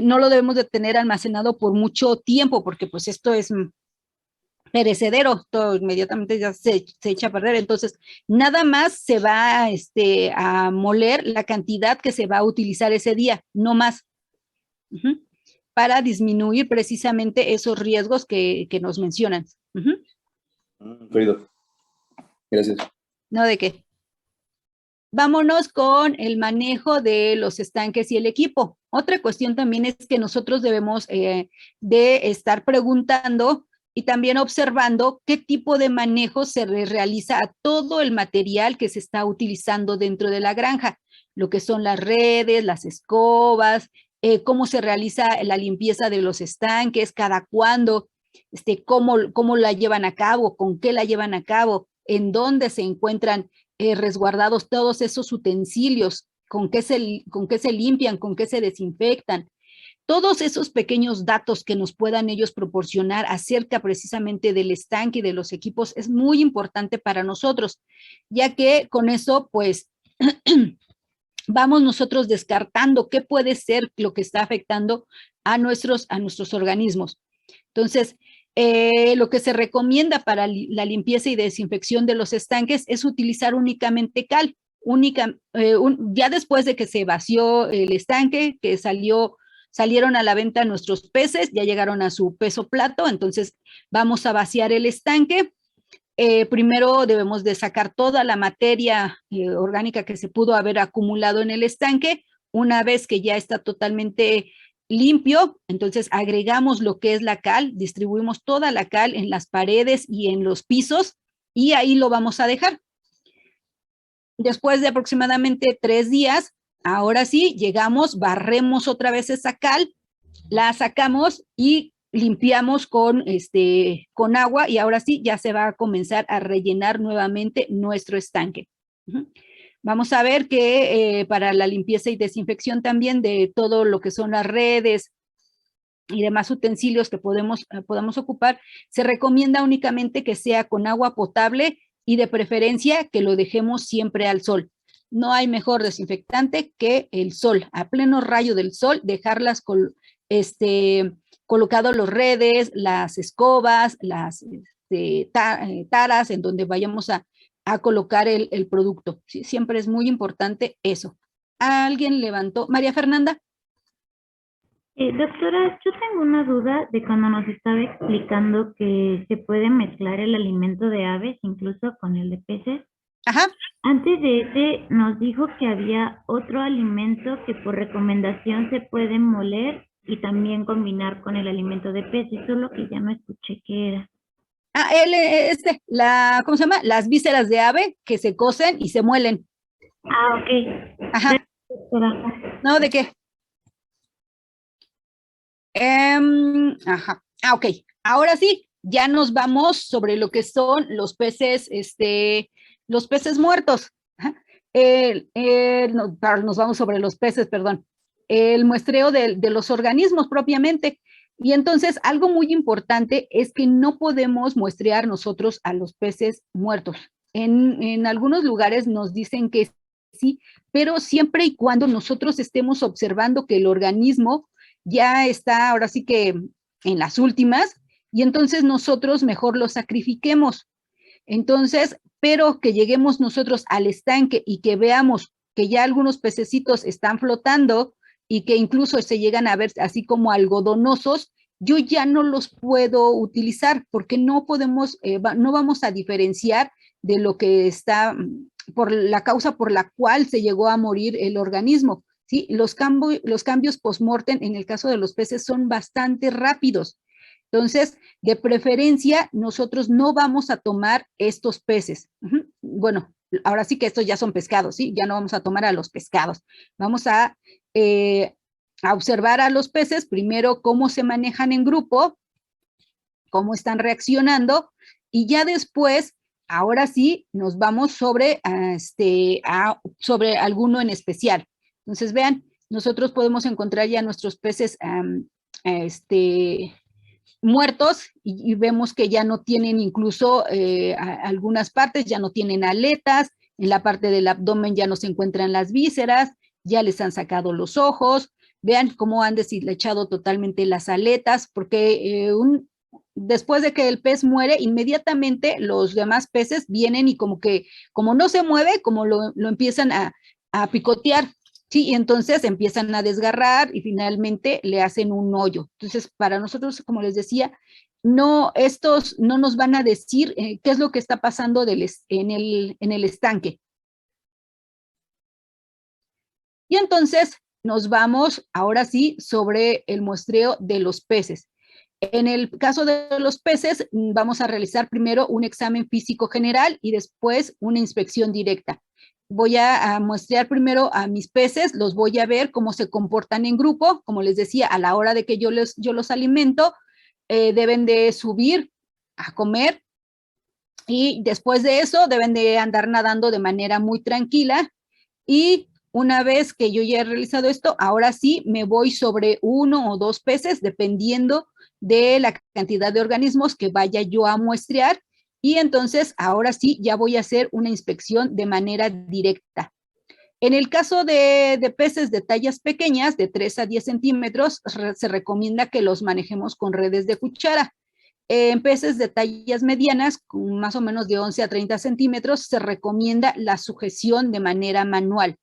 no lo debemos de tener almacenado por mucho tiempo, porque pues esto es perecedero, todo inmediatamente ya se echa a perder. Entonces, nada más se va a moler la cantidad que se va a utilizar ese día, no más, para disminuir precisamente esos riesgos que nos mencionan. Querido, gracias. No, ¿de qué? vámonos con el manejo de los estanques y el equipo. Otra cuestión también es que nosotros debemos de estar preguntando y también observando qué tipo de manejo se realiza a todo el material que se está utilizando dentro de la granja, lo que son las redes, las escobas, cómo se realiza la limpieza de los estanques, cada cuándo, cómo la llevan a cabo, con qué la llevan a cabo, en dónde se encuentran resguardados todos esos utensilios, con qué se limpian, con qué se desinfectan. Todos esos pequeños datos que nos puedan ellos proporcionar acerca precisamente del estanque y de los equipos es muy importante para nosotros, ya que con eso, pues, vamos nosotros descartando qué puede ser lo que está afectando a nuestros organismos. Entonces, lo que se recomienda para la limpieza y desinfección de los estanques es utilizar únicamente cal. Ya después de que se vació el estanque, que salieron a la venta nuestros peces, ya llegaron a su peso plato, entonces vamos a vaciar el estanque. Primero debemos de sacar toda la materia orgánica que se pudo haber acumulado en el estanque. Una vez que ya está totalmente limpio, entonces agregamos lo que es la cal, distribuimos toda la cal en las paredes y en los pisos y ahí lo vamos a dejar. Después de aproximadamente 3 días, ahora sí, llegamos, barremos otra vez esa cal, la sacamos y limpiamos con agua y ahora sí ya se va a comenzar a rellenar nuevamente nuestro estanque. Vamos a ver que para la limpieza y desinfección también de todo lo que son las redes y demás utensilios que podamos ocupar, se recomienda únicamente que sea con agua potable y de preferencia que lo dejemos siempre al sol. No hay mejor desinfectante que el sol, a pleno rayo del sol, dejarlas colocado las redes, las escobas, las taras en donde vayamos a colocar el producto. ¿Sí? Siempre es muy importante eso. ¿Alguien levantó? María Fernanda. Doctora, yo tengo una duda de cuando nos estaba explicando que se puede mezclar el alimento de aves incluso con el de peces. Ajá. Antes de ese nos dijo que había otro alimento que por recomendación se puede moler y también combinar con el alimento de peces, solo que ya no escuché qué era. ¿Cómo se llama? Las vísceras de ave que se cocen y se muelen. Ah, ok. Ajá. Gracias, doctora. No, ¿de qué? Ajá. Ok. Ahora sí, ya nos vamos sobre lo que son los peces, los peces muertos. Nos vamos sobre los peces, perdón. El muestreo de los organismos propiamente. Y entonces, algo muy importante es que no podemos muestrear nosotros a los peces muertos. En algunos lugares nos dicen que sí, pero siempre y cuando nosotros estemos observando que el organismo ya está ahora sí que en las últimas, y entonces nosotros mejor lo sacrifiquemos. Entonces, pero que lleguemos nosotros al estanque y que veamos que ya algunos pececitos están flotando y que incluso se llegan a ver así como algodonosos, yo ya no los puedo utilizar porque no podemos, no vamos a diferenciar de lo que está, por la causa por la cual se llegó a morir el organismo. ¿Sí? Los cambios post-mortem en el caso de los peces son bastante rápidos. Entonces, de preferencia, nosotros no vamos a tomar estos peces. Bueno, ahora sí que estos ya son pescados, ¿sí? Ya no vamos a tomar a los pescados. Vamos a observar a los peces, primero cómo se manejan en grupo, cómo están reaccionando, y ya después, ahora sí, nos vamos sobre alguno en especial. Entonces, vean, nosotros podemos encontrar ya nuestros peces muertos y vemos que ya no tienen incluso algunas partes, ya no tienen aletas, en la parte del abdomen ya no se encuentran las vísceras, ya les han sacado los ojos, vean cómo han deshilachado totalmente las aletas, porque después de que el pez muere, inmediatamente los demás peces vienen y como no se mueve, como lo empiezan a picotear. Sí, y entonces empiezan a desgarrar y finalmente le hacen un hoyo. Entonces, para nosotros, como les decía, estos no nos van a decir qué es lo que está pasando en el estanque. Y entonces nos vamos ahora sí sobre el muestreo de los peces. En el caso de los peces, vamos a realizar primero un examen físico general y después una inspección directa. Voy a muestrear primero a mis peces, los voy a ver cómo se comportan en grupo. Como les decía, a la hora de que yo los alimento, deben de subir a comer y después de eso deben de andar nadando de manera muy tranquila. Y una vez que yo ya he realizado esto, ahora sí me voy sobre 1 o 2 peces, dependiendo de la cantidad de organismos que vaya yo a muestrear. Y entonces ahora sí ya voy a hacer una inspección de manera directa. En el caso de peces de tallas pequeñas, de 3 a 10 centímetros, se recomienda que los manejemos con redes de cuchara. En peces de tallas medianas, con más o menos de 11 a 30 centímetros, se recomienda la sujeción de manera manual.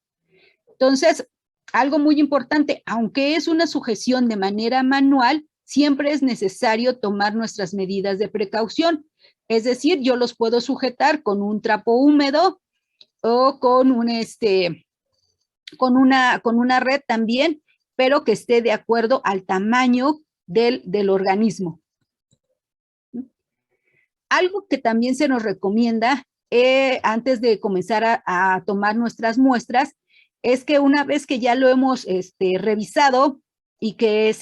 Entonces, algo muy importante, aunque es una sujeción de manera manual, siempre es necesario tomar nuestras medidas de precaución. Es decir, yo los puedo sujetar con un trapo húmedo o con una red también, pero que esté de acuerdo al tamaño del organismo. Algo que también se nos recomienda antes de comenzar a tomar nuestras muestras es que una vez que ya lo hemos revisado y que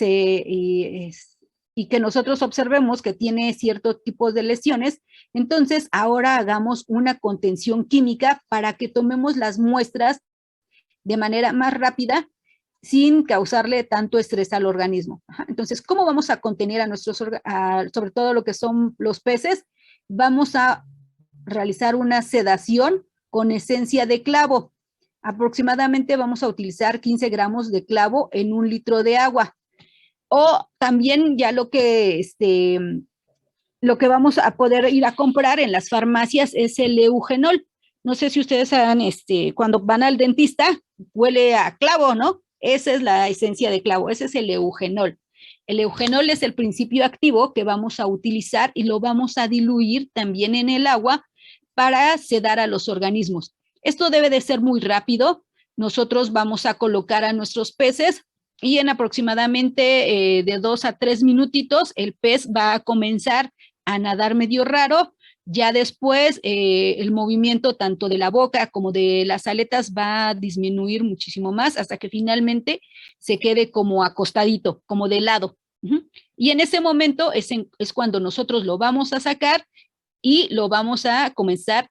nosotros observemos que tiene ciertos tipos de lesiones, entonces ahora hagamos una contención química para que tomemos las muestras de manera más rápida sin causarle tanto estrés al organismo. Entonces, ¿cómo vamos a contener a sobre todo lo que son los peces? Vamos a realizar una sedación con esencia de clavo. Aproximadamente vamos a utilizar 15 gramos de clavo en 1 litro de agua. O también ya lo que vamos a poder ir a comprar en las farmacias es el eugenol. No sé si ustedes saben, cuando van al dentista, huele a clavo, ¿no? Esa es la esencia de clavo, ese es el eugenol. El eugenol es el principio activo que vamos a utilizar y lo vamos a diluir también en el agua para sedar a los organismos. Esto debe de ser muy rápido. Nosotros vamos a colocar a nuestros peces y en aproximadamente de 2 a 3 minutitos el pez va a comenzar a nadar medio raro. Ya después el movimiento tanto de la boca como de las aletas va a disminuir muchísimo más hasta que finalmente se quede como acostadito, como de lado. Y en ese momento es cuando nosotros lo vamos a sacar y lo vamos a comenzar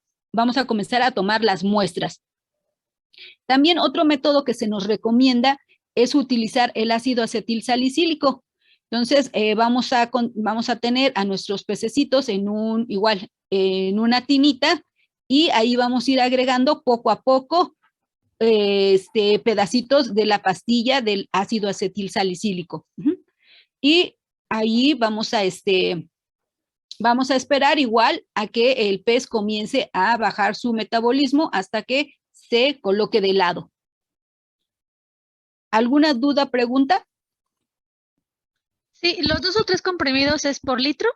a tomar las muestras. También otro método que se nos recomienda es utilizar el ácido acetil salicílico. Entonces, vamos a tener a nuestros pececitos en una tinita y ahí vamos a ir agregando poco a poco pedacitos de la pastilla del ácido acetil salicílico. Y ahí vamos a esperar igual a que el pez comience a bajar su metabolismo hasta que se coloque de lado. ¿Alguna duda, pregunta? Sí, ¿los 2 o 3 comprimidos es por litro?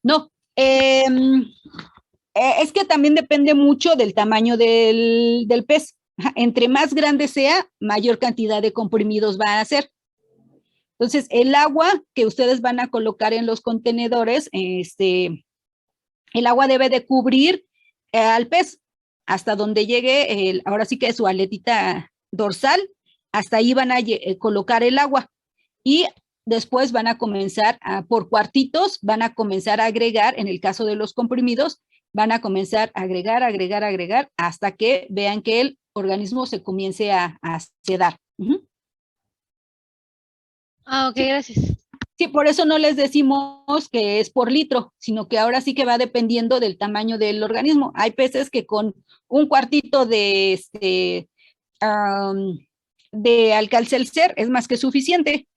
No. Es que también depende mucho del tamaño del pez. Entre más grande sea, mayor cantidad de comprimidos va a hacer. Entonces, el agua que ustedes van a colocar en los contenedores, el agua debe de cubrir al pez hasta donde llegue, ahora sí que es su aletita dorsal, hasta ahí van a colocar el agua. Y después van a comenzar por cuartitos, van a comenzar a agregar, en el caso de los comprimidos, van a comenzar a agregar, hasta que vean que el organismo se comience a sedar. Ok, gracias. Sí, por eso no les decimos que es por litro, sino que ahora sí que va dependiendo del tamaño del organismo. Hay peces que con un cuartito de Alka-Seltzer es más que suficiente.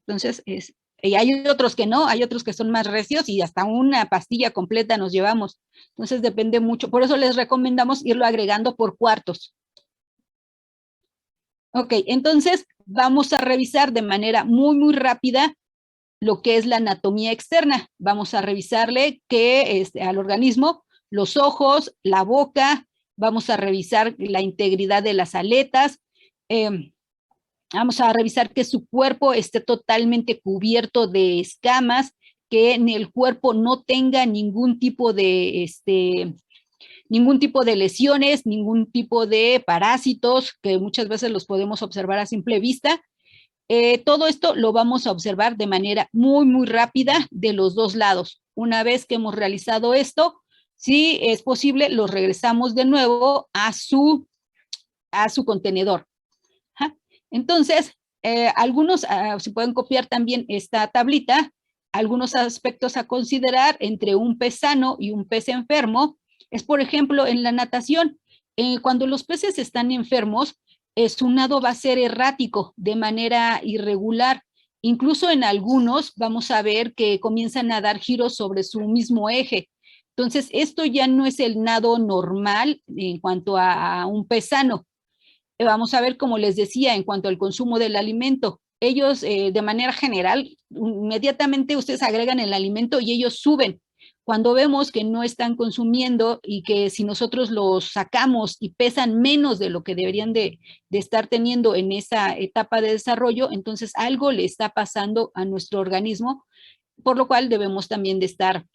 Entonces, y hay otros que no, hay otros que son más recios y hasta una pastilla completa nos llevamos. Entonces depende mucho, por eso les recomendamos irlo agregando por cuartos. Ok, entonces vamos a revisar de manera muy, muy rápida lo que es la anatomía externa. Vamos a revisarle al organismo los ojos, la boca, vamos a revisar la integridad de las aletas, Vamos a revisar que su cuerpo esté totalmente cubierto de escamas, que en el cuerpo no tenga ningún tipo de lesiones, ningún tipo de parásitos, que muchas veces los podemos observar a simple vista. Todo esto lo vamos a observar de manera muy, muy rápida de los dos lados. Una vez que hemos realizado esto, si es posible, los regresamos de nuevo a su contenedor. Ajá. Entonces, algunos, se pueden copiar también esta tablita, algunos aspectos a considerar entre un pez sano y un pez enfermo, es por ejemplo en la natación, cuando los peces están enfermos, su nado va a ser errático, de manera irregular. Incluso en algunos vamos a ver que comienzan a dar giros sobre su mismo eje. Entonces, esto ya no es el nado normal en cuanto a un pez sano. Vamos a ver, como les decía, en cuanto al consumo del alimento. Ellos, de manera general, inmediatamente ustedes agregan el alimento y ellos suben. Cuando vemos que no están consumiendo y que si nosotros los sacamos y pesan menos de lo que deberían de estar teniendo en esa etapa de desarrollo, entonces algo le está pasando a nuestro organismo, por lo cual debemos también de estar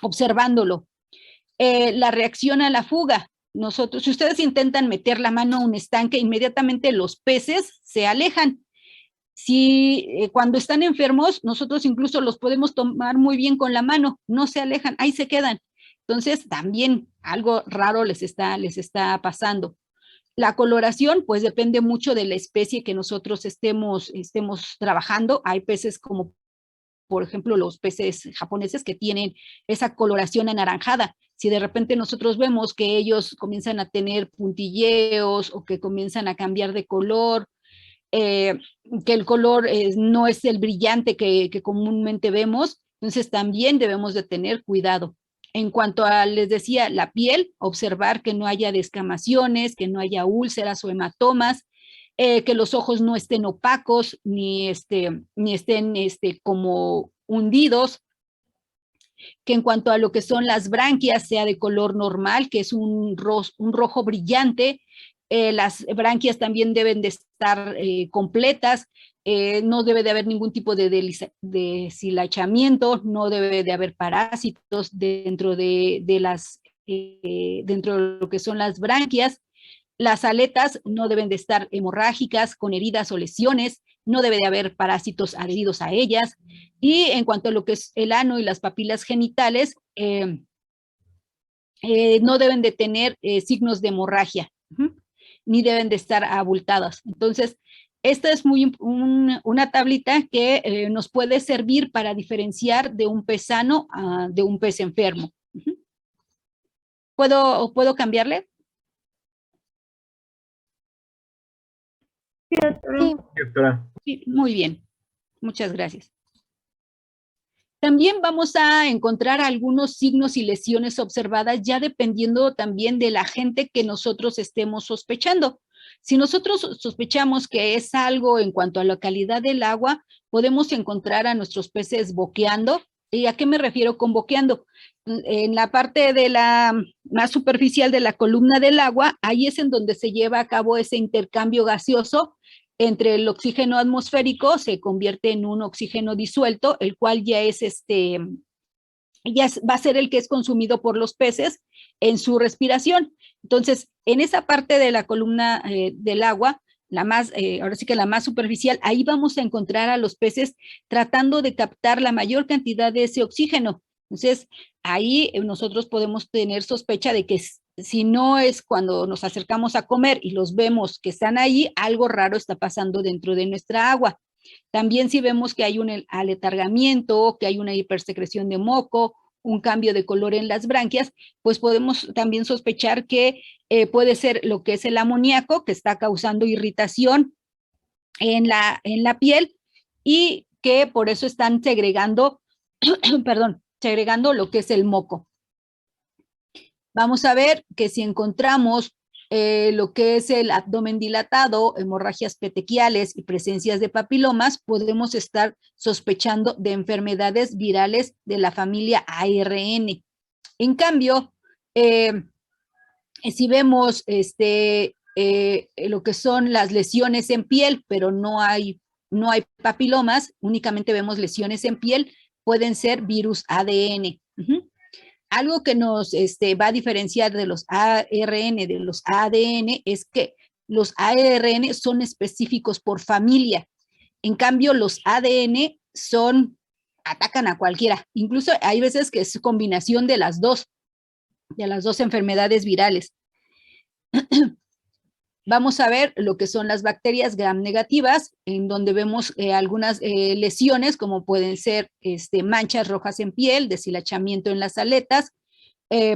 observándolo. La reacción a la fuga. Nosotros, si ustedes intentan meter la mano a un estanque, inmediatamente los peces se alejan. Si cuando están enfermos, nosotros incluso los podemos tomar muy bien con la mano, no se alejan, ahí se quedan. Entonces, también algo raro les está pasando. La coloración, pues depende mucho de la especie que nosotros estemos trabajando. Hay peces como, por ejemplo, los peces japoneses que tienen esa coloración anaranjada. Si de repente nosotros vemos que ellos comienzan a tener puntilleos o que comienzan a cambiar de color, que el color no es el brillante que comúnmente vemos, entonces también debemos de tener cuidado. En cuanto a, les decía, la piel, observar que no haya descamaciones, que no haya úlceras o hematomas, que los ojos no estén opacos, ni estén como hundidos, que en cuanto a lo que son las branquias sea de color normal, que es un rojo brillante. Las branquias también deben de estar completas, no debe de haber ningún tipo de deshilachamiento, no debe de haber parásitos dentro de lo que son las branquias. Las aletas no deben de estar hemorrágicas, con heridas o lesiones, no debe de haber parásitos adheridos a ellas. Y en cuanto a lo que es el ano y las papilas genitales, no deben de tener signos de hemorragia, ni deben de estar abultadas. Entonces, esta es una tablita que nos puede servir para diferenciar de un pez sano de un pez enfermo. ¿Puedo cambiarle? Sí, doctora. Sí, muy bien. Muchas gracias. También vamos a encontrar algunos signos y lesiones observadas, ya dependiendo también del agente que nosotros estemos sospechando. Si nosotros sospechamos que es algo en cuanto a la calidad del agua, podemos encontrar a nuestros peces boqueando. ¿Y a qué me refiero con boqueando? En la parte de la más superficial de la columna del agua, ahí es en donde se lleva a cabo ese intercambio gaseoso entre el oxígeno atmosférico, se convierte en un oxígeno disuelto, el cual ya es va a ser el que es consumido por los peces en su respiración. Entonces, en esa parte de la columna del agua, ahora sí que la más superficial, ahí vamos a encontrar a los peces tratando de captar la mayor cantidad de ese oxígeno. Entonces, ahí nosotros podemos tener sospecha de que si no es cuando nos acercamos a comer y los vemos que están ahí, algo raro está pasando dentro de nuestra agua. También si vemos que hay un aletargamiento, que hay una hipersecreción de moco, un cambio de color en las branquias, pues podemos también sospechar que puede ser lo que es el amoníaco, que está causando irritación en la piel y que por eso están segregando, segregando lo que es el moco. Vamos a ver que si encontramos lo que es el abdomen dilatado, hemorragias petequiales y presencias de papilomas, podemos estar sospechando de enfermedades virales de la familia ARN. En cambio, si vemos lo que son las lesiones en piel, pero no hay papilomas, únicamente vemos lesiones en piel, pueden ser virus ADN. Algo que nos va a diferenciar de los ARN de los ADN es que los ARN son específicos por familia. En cambio, los ADN atacan a cualquiera. Incluso hay veces que es combinación de las dos enfermedades virales. Vamos a ver lo que son las bacterias gram negativas, en donde vemos algunas lesiones, como pueden ser manchas rojas en piel, deshilachamiento en las aletas.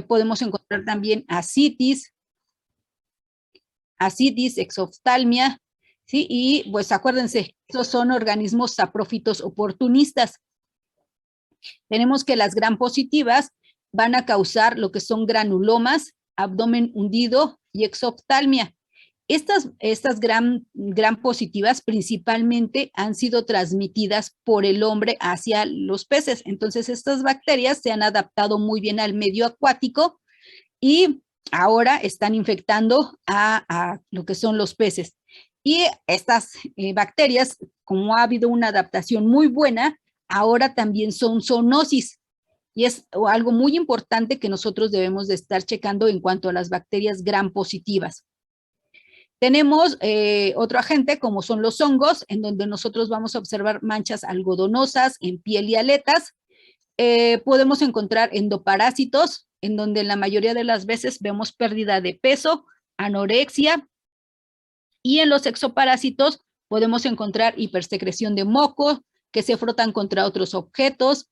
Podemos encontrar también ascitis, exoftalmia, ¿sí? Y pues acuérdense, estos son organismos saprófitos oportunistas. Tenemos que las gram positivas van a causar lo que son granulomas, abdomen hundido y exoftalmia. Estas gram positivas principalmente han sido transmitidas por el hombre hacia los peces. Entonces, estas bacterias se han adaptado muy bien al medio acuático y ahora están infectando a lo que son los peces. Y estas bacterias, como ha habido una adaptación muy buena, ahora también son zoonosis. Y es algo muy importante que nosotros debemos de estar checando en cuanto a las bacterias gram positivas. Tenemos otro agente, como son los hongos, en donde nosotros vamos a observar manchas algodonosas en piel y aletas. Podemos encontrar endoparásitos, en donde la mayoría de las veces vemos pérdida de peso, anorexia, y en los exoparásitos podemos encontrar hipersecreción de moco, que se frotan contra otros objetos.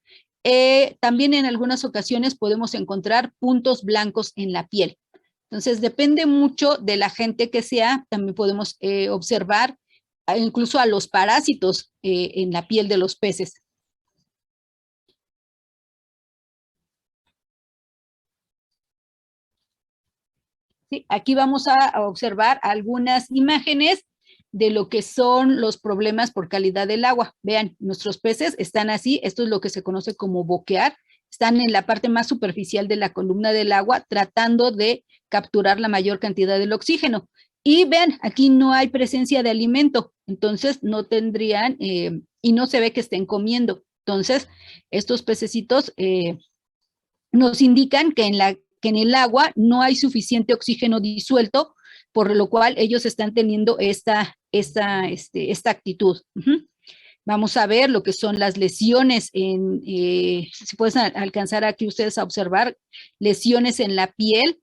También en algunas ocasiones podemos encontrar puntos blancos en la piel. Entonces, depende mucho de la agente que sea. También podemos observar incluso a los parásitos en la piel de los peces. Sí, aquí vamos a observar algunas imágenes de lo que son los problemas por calidad del agua. Vean, nuestros peces están así. Esto es lo que se conoce como boquear. Están en la parte más superficial de la columna del agua, tratando de capturar la mayor cantidad del oxígeno. Y vean, aquí no hay presencia de alimento, entonces no tendrían, y no se ve que estén comiendo. Entonces, estos pececitos nos indican que en el agua no hay suficiente oxígeno disuelto, por lo cual ellos están teniendo esta actitud. Vamos a ver lo que son las lesiones, si pueden alcanzar aquí ustedes a observar, lesiones en la piel,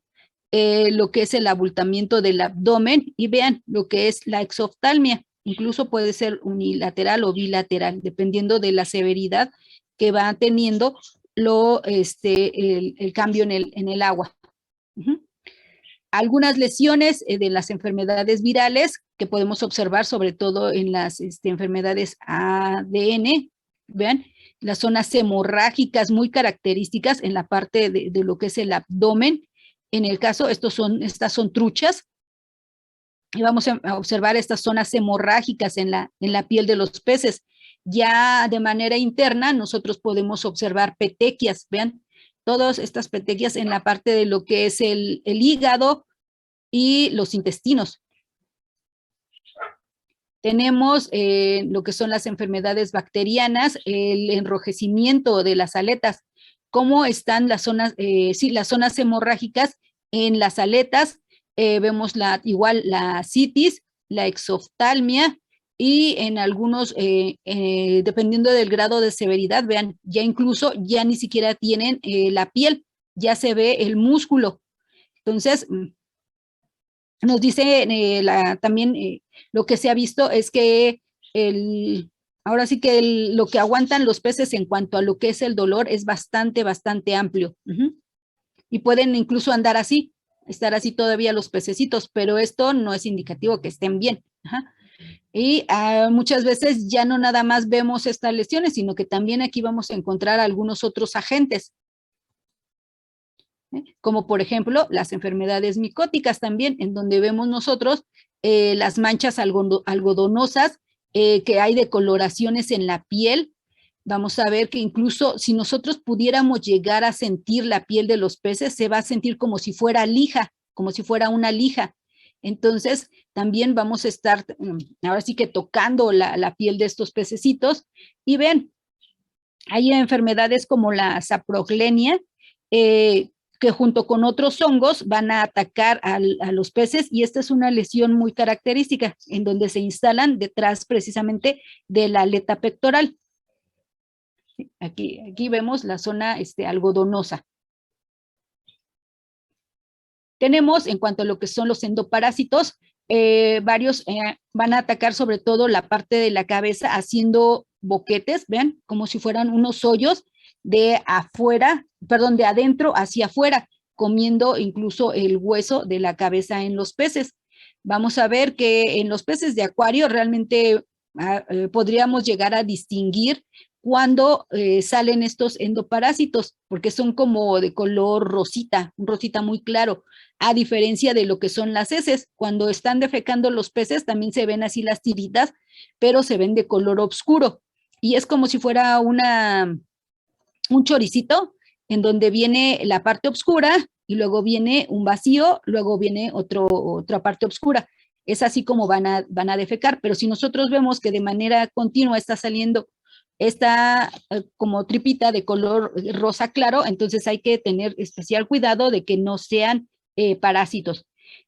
lo que es el abultamiento del abdomen, y vean lo que es la exoftalmia. Incluso puede ser unilateral o bilateral, dependiendo de la severidad que va teniendo el cambio en el agua. Algunas lesiones de las enfermedades virales que podemos observar, sobre todo en las enfermedades ADN, vean, las zonas hemorrágicas muy características en la parte de lo que es el abdomen. En el caso, estas son truchas, y vamos a observar estas zonas hemorrágicas en la piel de los peces. Ya de manera interna, nosotros podemos observar petequias, vean, todas estas petequias en la parte de lo que es el hígado y los intestinos. Tenemos lo que son las enfermedades bacterianas, el enrojecimiento de las aletas, cómo están las zonas, las zonas hemorrágicas en las aletas. Vemos igual la citis, la exoftalmia, y en algunos, dependiendo del grado de severidad, vean, ya incluso ya ni siquiera tienen la piel, ya se ve el músculo. Entonces, nos dice también lo que se ha visto es que ahora sí que lo que aguantan los peces en cuanto a lo que es el dolor es bastante amplio. Y pueden incluso estar así todavía los pececitos, pero esto no es indicativo que estén bien. Y muchas veces ya no nada más vemos estas lesiones, sino que también aquí vamos a encontrar algunos otros agentes, como por ejemplo las enfermedades micóticas también, en donde vemos nosotros las manchas algodonosas, que hay decoloraciones en la piel. Vamos a ver que incluso si nosotros pudiéramos llegar a sentir la piel de los peces, se va a sentir como si fuera lija, como si fuera una lija. Entonces, también vamos a estar, ahora sí que tocando la piel de estos pececitos. Y ven, hay enfermedades como la saproglenia, que junto con otros hongos van a atacar a los peces, y esta es una lesión muy característica, en donde se instalan detrás precisamente de la aleta pectoral. Aquí vemos la zona algodonosa. Tenemos, en cuanto a lo que son los endoparásitos, varios van a atacar sobre todo la parte de la cabeza haciendo boquetes, vean, como si fueran unos hoyos de afuera, perdón, de adentro hacia afuera, comiendo incluso el hueso de la cabeza en los peces. Vamos a ver que en los peces de acuario realmente podríamos llegar a distinguir cuando salen estos endoparásitos, porque son como de color rosita, un rosita muy claro, a diferencia de lo que son las heces. Cuando están defecando los peces también se ven así las tiritas, pero se ven de color oscuro, y es como si fuera un choricito, en donde viene la parte oscura, y luego viene un vacío, luego viene otra parte oscura. Es así como van a defecar, pero si nosotros vemos que de manera continua está saliendo esta como tripita de color rosa claro, entonces hay que tener especial cuidado de que no sean parásitos.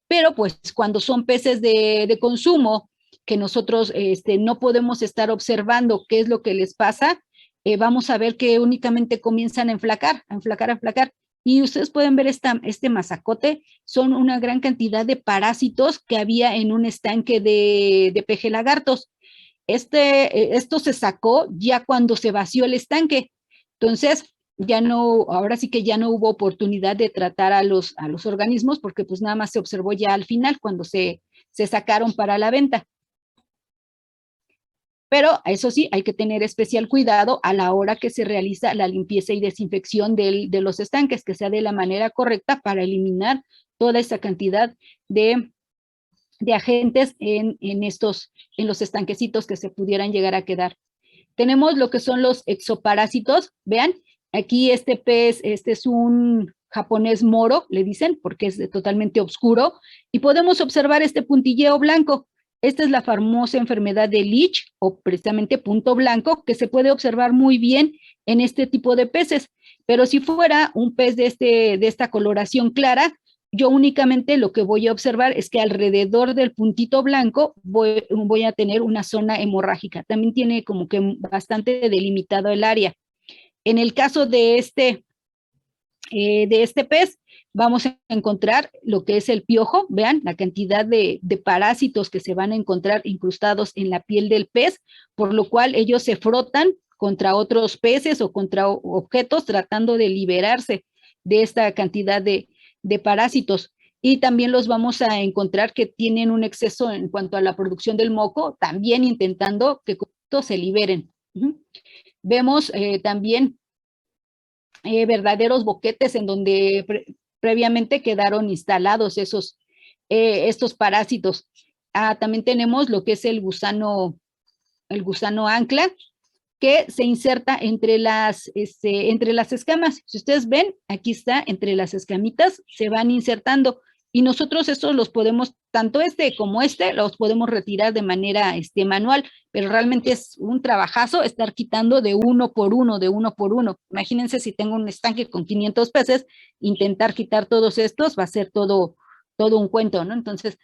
Pero pues cuando son peces de consumo, que nosotros no podemos estar observando qué es lo que les pasa, vamos a ver que únicamente comienzan a enflacar, a enflacar, a enflacar. Y ustedes pueden ver este mazacote, son una gran cantidad de parásitos que había en un estanque de peje lagartos. Esto se sacó ya cuando se vació el estanque. Entonces, ya no, ahora sí que ya no hubo oportunidad de tratar a los organismos, porque pues nada más se observó ya al final cuando se sacaron para la venta. Pero eso sí, hay que tener especial cuidado a la hora que se realiza la limpieza y desinfección de los estanques, que sea de la manera correcta para eliminar toda esa cantidad de agentes en los estanquecitos que se pudieran llegar a quedar. Tenemos lo que son los exoparásitos. Vean, aquí este pez, este es un japonés moro, le dicen, porque es totalmente oscuro, y podemos observar este puntilleo blanco. Esta es la famosa enfermedad de Leach, o precisamente punto blanco, que se puede observar muy bien en este tipo de peces. Pero si fuera un pez de esta coloración clara, yo únicamente lo que voy a observar es que alrededor del puntito blanco voy a tener una zona hemorrágica. También tiene como que bastante delimitado el área. En el caso de este pez, vamos a encontrar lo que es el piojo. Vean la cantidad de parásitos que se van a encontrar incrustados en la piel del pez, por lo cual ellos se frotan contra otros peces o contra objetos tratando de liberarse de esta cantidad de parásitos. Y también los vamos a encontrar que tienen un exceso en cuanto a la producción del moco, también intentando que estos se liberen. Vemos también verdaderos boquetes en donde previamente quedaron instalados estos parásitos. También tenemos lo que es el gusano ancla, que se inserta entre las escamas. Si ustedes ven, aquí está, entre las escamitas se van insertando, y nosotros estos los podemos, tanto como los podemos retirar de manera manual, pero realmente es un trabajazo estar quitando de uno por uno. Imagínense si tengo un estanque con 500 peces, intentar quitar todos estos va a ser todo un cuento, ¿no? Entonces,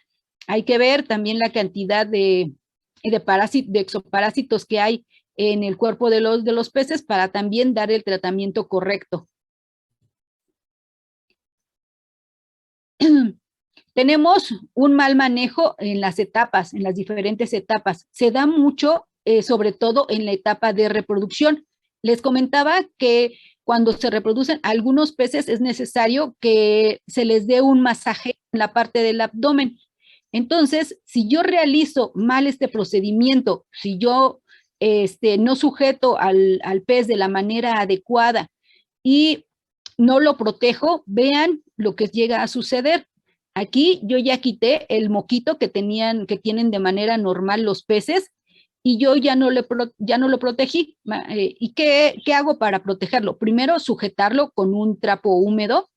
hay que ver también la cantidad de exoparásitos que hay en el cuerpo de los peces para también dar el tratamiento correcto. Tenemos un mal manejo en las diferentes etapas. Se da mucho, sobre todo en la etapa de reproducción. Les comentaba que cuando se reproducen algunos peces es necesario que se les dé un masaje en la parte del abdomen. Entonces, si yo realizo mal este procedimiento, si yo no sujeto al pez de la manera adecuada y no lo protejo, vean lo que llega a suceder. Aquí yo ya quité el moquito que tienen de manera normal los peces, y yo ya no lo protegí. ¿Y qué hago para protegerlo? Primero, sujetarlo con un trapo húmedo,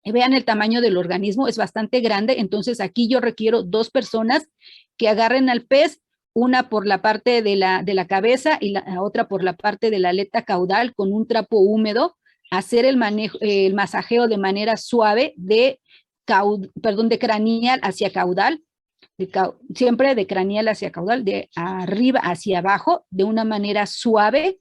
Vean el tamaño del organismo, es bastante grande, entonces aquí yo requiero 2 personas que agarren al pez, una por la parte de la cabeza y la otra por la parte de la aleta caudal con un trapo húmedo, hacer el masajeo de manera suave de craneal hacia caudal, siempre de craneal hacia caudal, de arriba hacia abajo, de una manera suave,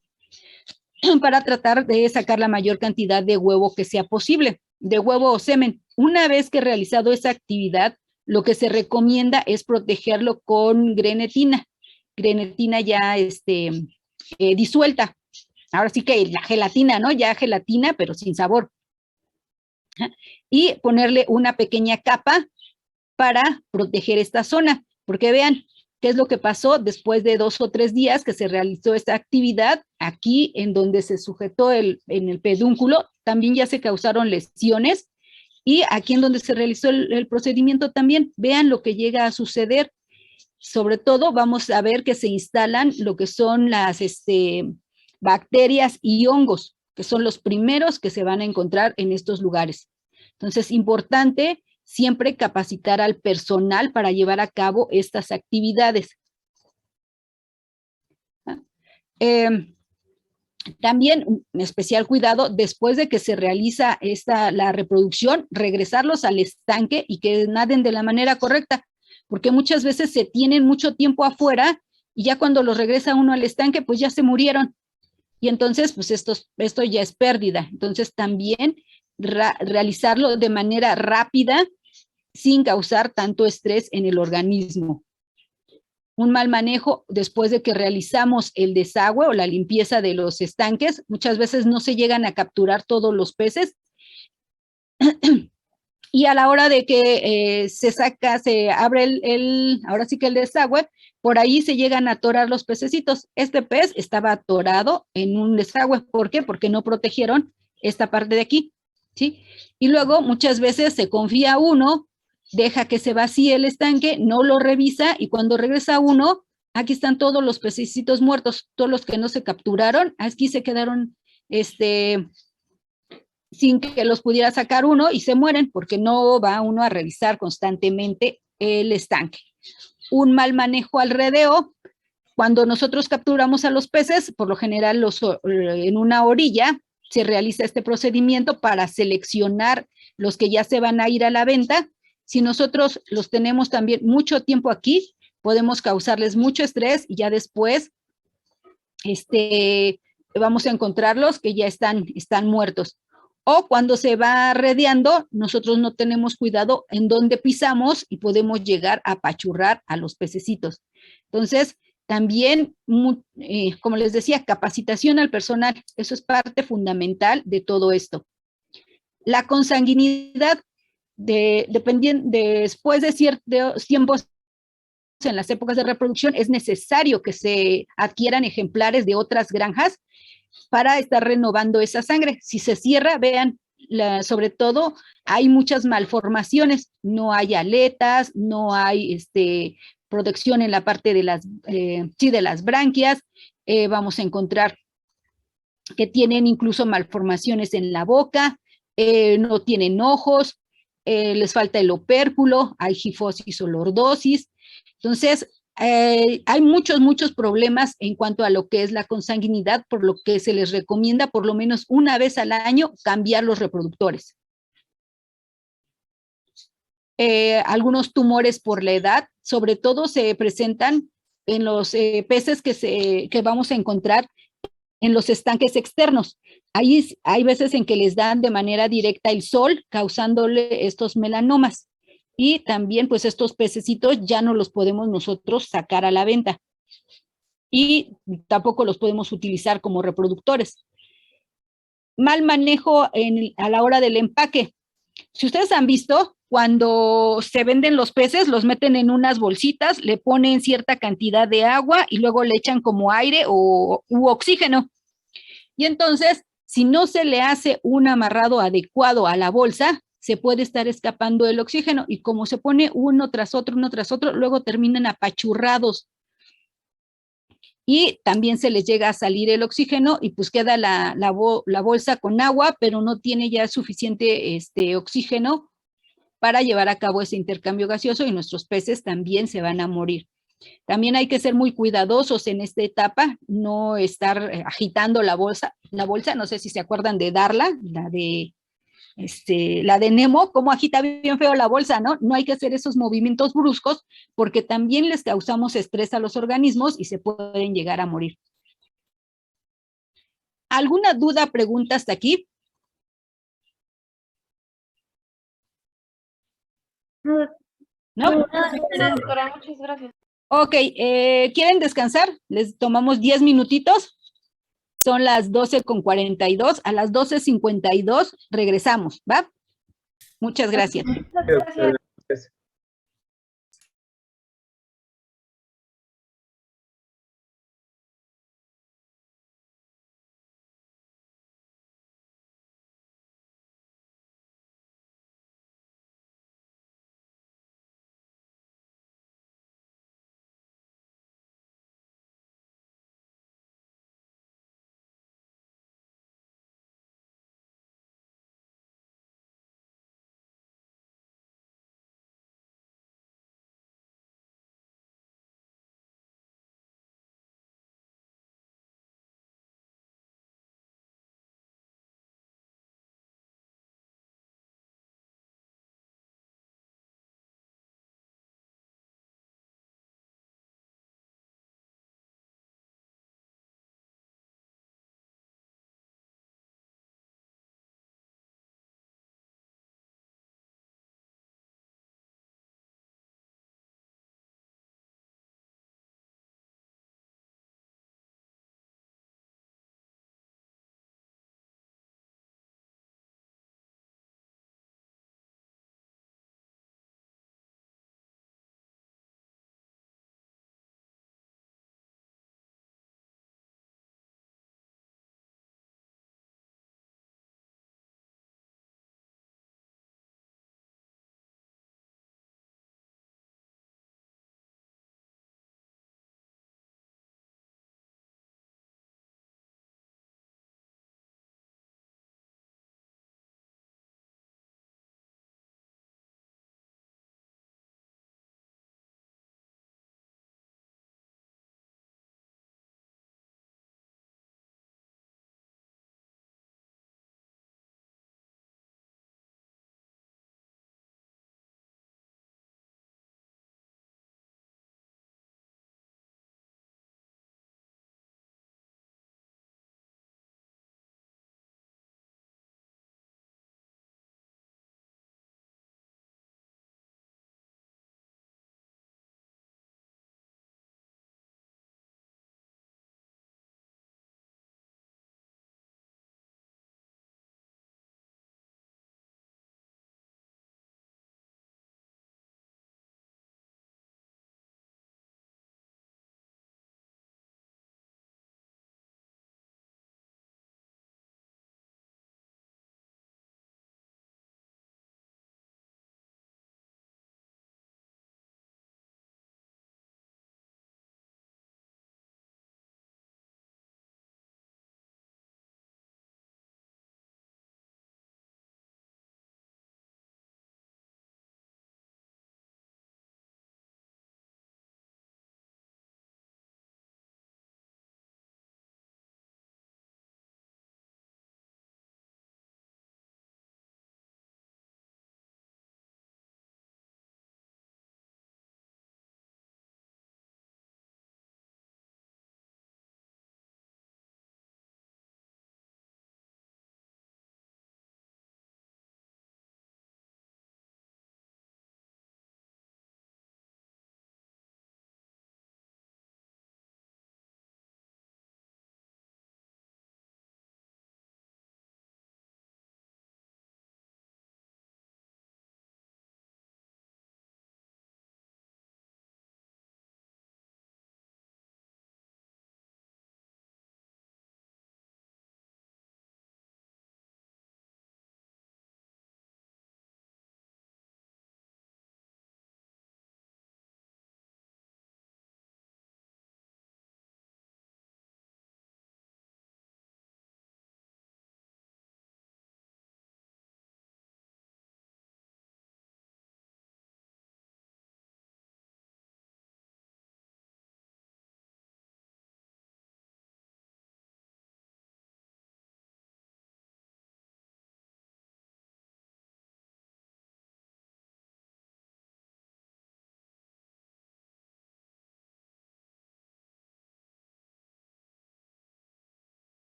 para tratar de sacar la mayor cantidad de huevo que sea posible, de huevo o semen. Una vez que he realizado esa actividad, lo que se recomienda es protegerlo con grenetina ya disuelta. Ahora sí que la gelatina, ¿no? Ya gelatina, pero sin sabor. Y ponerle una pequeña capa para proteger esta zona, porque vean qué es lo que pasó después de 2 o 3 días que se realizó esta actividad. Aquí en donde se sujetó en el pedúnculo, también ya se causaron lesiones, y aquí en donde se realizó el procedimiento también, vean lo que llega a suceder. Sobre todo vamos a ver que se instalan lo que son las bacterias y hongos, que son los primeros que se van a encontrar en estos lugares. Entonces, importante siempre capacitar al personal para llevar a cabo estas actividades. También especial cuidado después de que se realiza la reproducción, regresarlos al estanque y que naden de la manera correcta, porque muchas veces se tienen mucho tiempo afuera y ya cuando los regresa uno al estanque, pues ya se murieron. Y entonces, pues esto ya es pérdida. Entonces también realizarlo de manera rápida, sin causar tanto estrés en el organismo. Un mal manejo después de que realizamos el desagüe o la limpieza de los estanques, muchas veces no se llegan a capturar todos los peces, y a la hora de que se abre ahora sí que el desagüe, por ahí se llegan a atorar los pececitos. Este pez estaba atorado en un desagüe. ¿Por qué? Porque no protegieron esta parte de aquí, ¿sí? Y luego muchas veces se confía uno, deja que se vacíe el estanque, no lo revisa, y cuando regresa uno, aquí están todos los pececitos muertos, todos los que no se capturaron, aquí se quedaron sin que los pudiera sacar uno, y se mueren porque no va uno a revisar constantemente el estanque. Un mal manejo al redeo. Cuando nosotros capturamos a los peces, por lo general en una orilla, se realiza este procedimiento para seleccionar los que ya se van a ir a la venta. Si nosotros los tenemos también mucho tiempo aquí, podemos causarles mucho estrés, y ya después vamos a encontrarlos que ya están muertos. O cuando se va redeando, nosotros no tenemos cuidado en dónde pisamos y podemos llegar a apachurrar a los pececitos. Entonces, también, como les decía, capacitación al personal, eso es parte fundamental de todo esto. La consanguinidad, después de ciertos tiempos, en las épocas de reproducción, es necesario que se adquieran ejemplares de otras granjas para estar renovando esa sangre. Si se cierra, vean, sobre todo hay muchas malformaciones, no hay aletas, no hay protección en la parte de las branquias. Vamos a encontrar que tienen incluso malformaciones en la boca, no tienen ojos, les falta el opérculo, hay gifosis o lordosis. Entonces, hay muchos problemas en cuanto a lo que es la consanguinidad, por lo que se les recomienda por lo menos una vez al año cambiar los reproductores. Algunos tumores por la edad, sobre todo se presentan en los peces que vamos a encontrar en los estanques externos. Ahí hay veces en que les dan de manera directa el sol, causándole estos melanomas. Y también, pues, estos pececitos ya no los podemos nosotros sacar a la venta. Y tampoco los podemos utilizar como reproductores. Mal manejo a la hora del empaque. Si ustedes han visto, cuando se venden los peces, los meten en unas bolsitas, le ponen cierta cantidad de agua y luego le echan como aire u oxígeno. Y entonces, si no se le hace un amarrado adecuado a la bolsa, se puede estar escapando el oxígeno, y como se pone uno tras otro, luego terminan apachurrados. y también se les llega a salir el oxígeno y pues queda la bolsa con agua, pero no tiene ya suficiente oxígeno para llevar a cabo ese intercambio gaseoso y nuestros peces también se van a morir. También hay que ser muy cuidadosos en esta etapa, no estar agitando la bolsa, no sé si se acuerdan de Darla, la de Nemo, cómo agita bien feo la bolsa, ¿no? No hay que hacer esos movimientos bruscos porque también les causamos estrés a los organismos y se pueden llegar a morir. ¿Alguna duda, pregunta hasta aquí? ¿No? Doctora, muchas gracias. Ok, ¿quieren descansar? Les tomamos 10 minutitos. Son las 12:42. A las 12:52 regresamos, ¿va? Muchas gracias. Muchas gracias.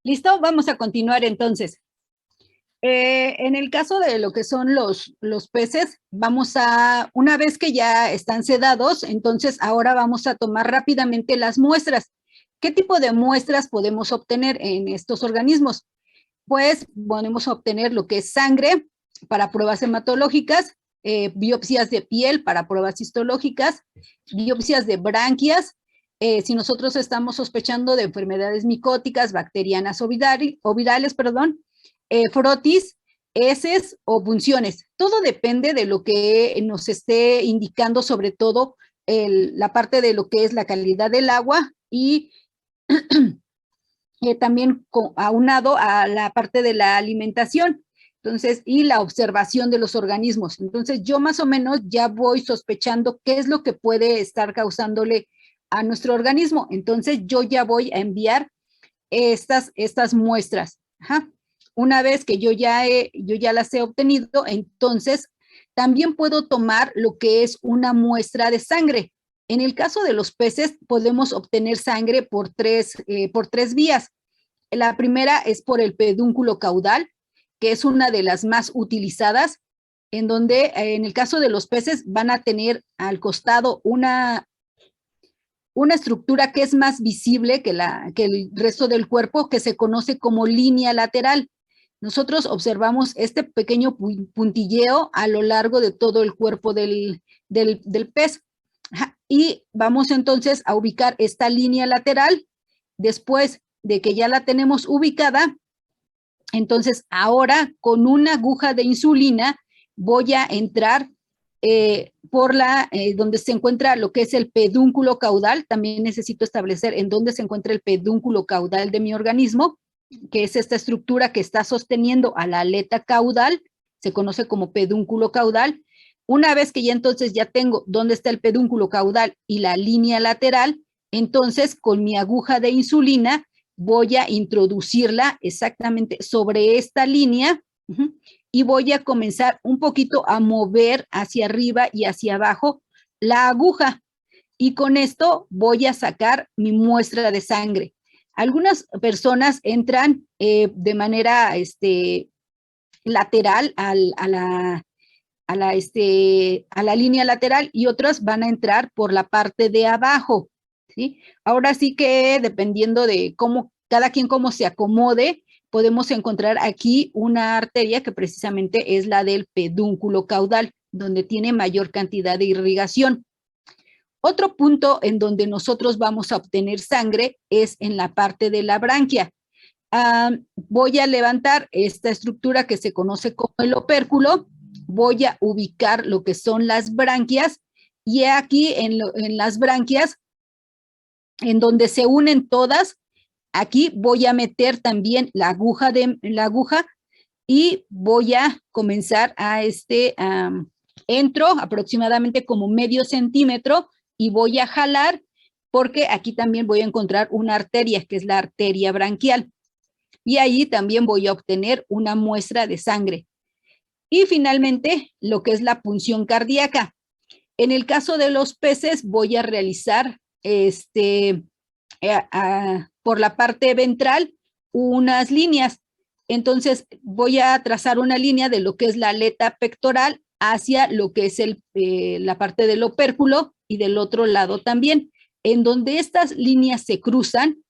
¿Listo? Vamos a continuar entonces. En el caso de lo que son los peces, una vez que ya están sedados, entonces ahora vamos a tomar rápidamente las muestras. ¿Qué tipo de muestras podemos obtener en estos organismos? Pues podemos obtener lo que es sangre para pruebas hematológicas, biopsias de piel para pruebas histológicas, biopsias de branquias, si nosotros estamos sospechando de enfermedades micóticas, bacterianas o virales, frotis, heces o punciones. Todo depende de lo que nos esté indicando, sobre todo la parte de lo que es la calidad del agua y también aunado a la parte de la alimentación. Entonces, y la observación de los organismos. Entonces, yo más o menos ya voy sospechando qué es lo que puede estar causándole a nuestro organismo. Entonces, yo ya voy a enviar estas muestras. Ajá. Una vez que yo ya las he obtenido, entonces también puedo tomar lo que es una muestra de sangre. En el caso de los peces, podemos obtener sangre por tres vías. La primera es por el pedúnculo caudal, que es una de las más utilizadas, en donde en el caso de los peces van a tener al costado una estructura que es más visible que el resto del cuerpo, que se conoce como línea lateral. Nosotros observamos este pequeño puntilleo a lo largo de todo el cuerpo del pez. Y vamos entonces a ubicar esta línea lateral. Después de que ya la tenemos ubicada, entonces ahora con una aguja de insulina voy a entrar por donde se encuentra lo que es el pedúnculo caudal. También necesito establecer en dónde se encuentra el pedúnculo caudal de mi organismo, que es esta estructura que está sosteniendo a la aleta caudal, se conoce como pedúnculo caudal. Una vez que ya entonces ya tengo dónde está el pedúnculo caudal y la línea lateral, entonces con mi aguja de insulina voy a introducirla exactamente sobre esta línea y voy a comenzar un poquito a mover hacia arriba y hacia abajo la aguja. Y con esto voy a sacar mi muestra de sangre. Algunas personas entran de manera lateral a la línea lateral y otras van a entrar por la parte de abajo, ¿sí? Ahora sí que dependiendo de cada quien cómo se acomode, podemos encontrar aquí una arteria que precisamente es la del pedúnculo caudal, donde tiene mayor cantidad de irrigación. Otro punto en donde nosotros vamos a obtener sangre es en la parte de la branquia. Voy a levantar esta estructura que se conoce como el opérculo, voy a ubicar lo que son las branquias y aquí en las branquias, en donde se unen todas, aquí voy a meter también la aguja y voy a comenzar entro aproximadamente como medio centímetro y voy a jalar porque aquí también voy a encontrar una arteria que es la arteria branquial y ahí también voy a obtener una muestra de sangre. Y finalmente lo que es la punción cardíaca. En el caso de los peces voy a realizar por la parte ventral unas líneas. Entonces voy a trazar una línea de lo que es la aleta pectoral hacia lo que es la parte del opérculo y del otro lado también. En donde estas líneas se cruzan,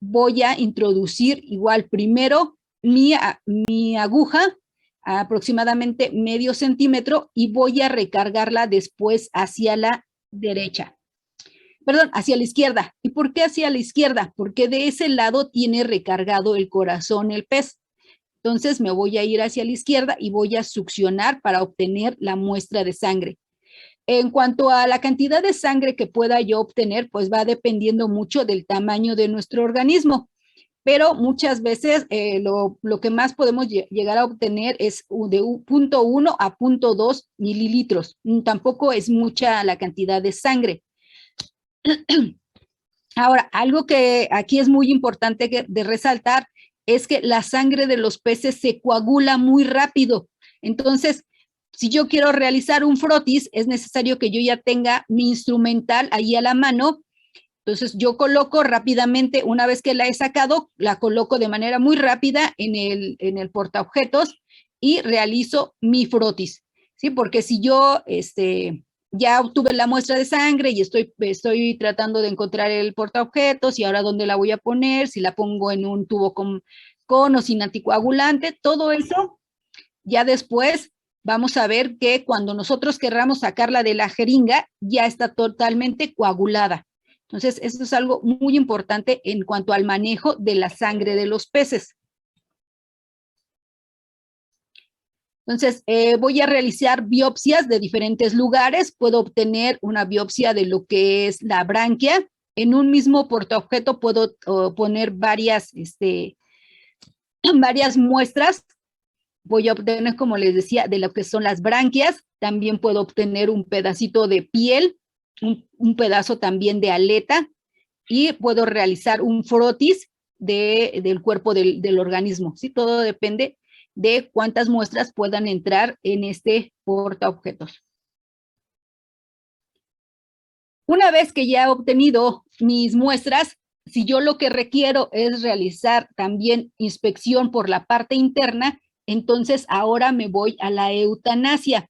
voy a introducir igual primero mi aguja, aproximadamente medio centímetro, y voy a recargarla después hacia la derecha. Perdón, hacia la izquierda. ¿Y por qué hacia la izquierda? Porque de ese lado tiene recargado el corazón el pez. Entonces me voy a ir hacia la izquierda y voy a succionar para obtener la muestra de sangre. En cuanto a la cantidad de sangre que pueda yo obtener, pues va dependiendo mucho del tamaño de nuestro organismo. Pero muchas veces lo que más podemos llegar a obtener es de 0.1 a 0.2 mililitros. Tampoco es mucha la cantidad de sangre. Ahora, algo que aquí es muy importante de resaltar es que la sangre de los peces se coagula muy rápido. Entonces, si yo quiero realizar un frotis, es necesario que yo ya tenga mi instrumental ahí a la mano Entonces yo coloco rápidamente, una vez que la he sacado, la coloco de manera muy rápida en el portaobjetos y realizo mi frotis, ¿sí? Porque si yo ya obtuve la muestra de sangre y estoy tratando de encontrar el portaobjetos y ahora dónde la voy a poner, si la pongo en un tubo con o sin anticoagulante, todo eso, ya después vamos a ver que cuando nosotros querramos sacarla de la jeringa, ya está totalmente coagulada. Entonces, eso es algo muy importante en cuanto al manejo de la sangre de los peces. Entonces, voy a realizar biopsias de diferentes lugares. Puedo obtener una biopsia de lo que es la branquia. En un mismo portaobjeto puedo poner varias muestras. Voy a obtener, como les decía, de lo que son las branquias. También puedo obtener un pedacito de piel, un pedazo también de aleta, y puedo realizar un frotis del cuerpo del organismo, ¿sí? Todo depende de cuántas muestras puedan entrar en este portaobjetos. Una vez que ya he obtenido mis muestras, si yo lo que requiero es realizar también inspección por la parte interna, entonces ahora me voy a la eutanasia.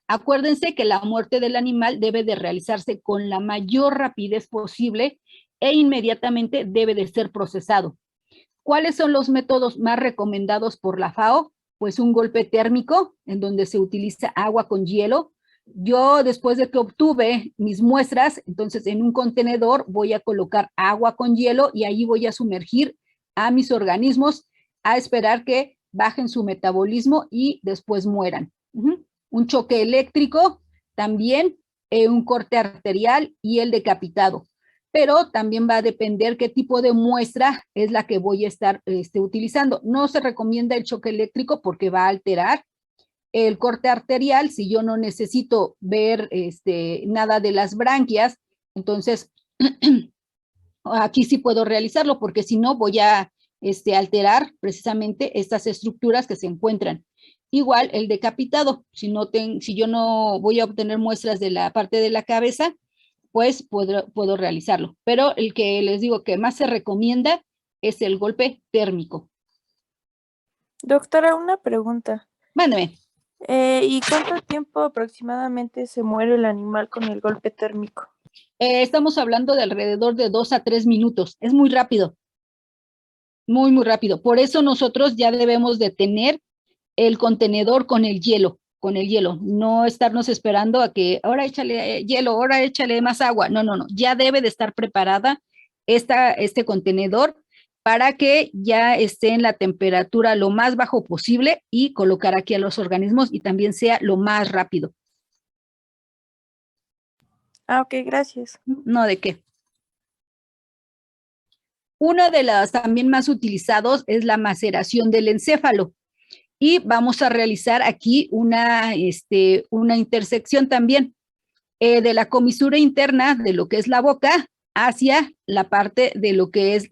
Acuérdense que la muerte del animal debe de realizarse con la mayor rapidez posible e inmediatamente debe de ser procesado. ¿Cuáles son los métodos más recomendados por la FAO? Pues un golpe térmico, en donde se utiliza agua con hielo. Yo, después de que obtuve mis muestras, entonces en un contenedor voy a colocar agua con hielo y ahí voy a sumergir a mis organismos a esperar que bajen su metabolismo y después mueran. Un choque eléctrico, también un corte arterial y el decapitado. Pero también va a depender qué tipo de muestra es la que voy a estar utilizando. No se recomienda el choque eléctrico porque va a alterar. El corte arterial, si yo no necesito ver nada de las branquias, entonces aquí sí puedo realizarlo, porque si no voy a alterar precisamente estas estructuras que se encuentran. Igual el decapitado, si yo no voy a obtener muestras de la parte de la cabeza, pues puedo realizarlo. Pero el que les digo que más se recomienda es el golpe térmico. Doctora, una pregunta. Mándeme. ¿Y cuánto tiempo aproximadamente se muere el animal con el golpe térmico? Estamos hablando de alrededor de 2 a 3 minutos. Es muy rápido. Muy, muy rápido. Por eso nosotros ya debemos de tener el contenedor con el hielo, no estarnos esperando a que ahora échale hielo, ahora échale más agua. No, ya debe de estar preparada este contenedor para que ya esté en la temperatura lo más bajo posible y colocar aquí a los organismos y también sea lo más rápido. Ok, gracias. No, ¿de qué? Una de las también más utilizados es la maceración del encéfalo. Y vamos a realizar aquí una intersección también de la comisura interna de lo que es la boca hacia la parte de lo que es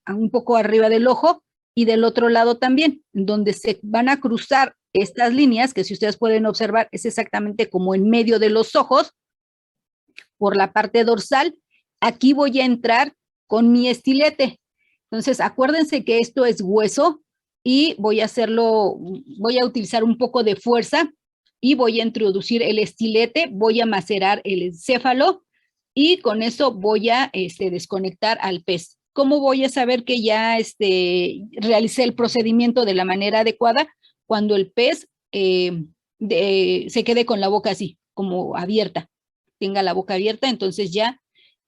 un poco arriba del ojo y del otro lado también, donde se van a cruzar estas líneas, que si ustedes pueden observar es exactamente como en medio de los ojos, por la parte dorsal. Aquí voy a entrar con mi estilete. Entonces, acuérdense que esto es hueso, y voy a utilizar un poco de fuerza y voy a introducir el estilete, voy a macerar el encéfalo y con eso voy a desconectar al pez. ¿Cómo voy a saber que ya realicé el procedimiento de la manera adecuada? Cuando el pez se quede con la boca así, como abierta, tenga la boca abierta, entonces ya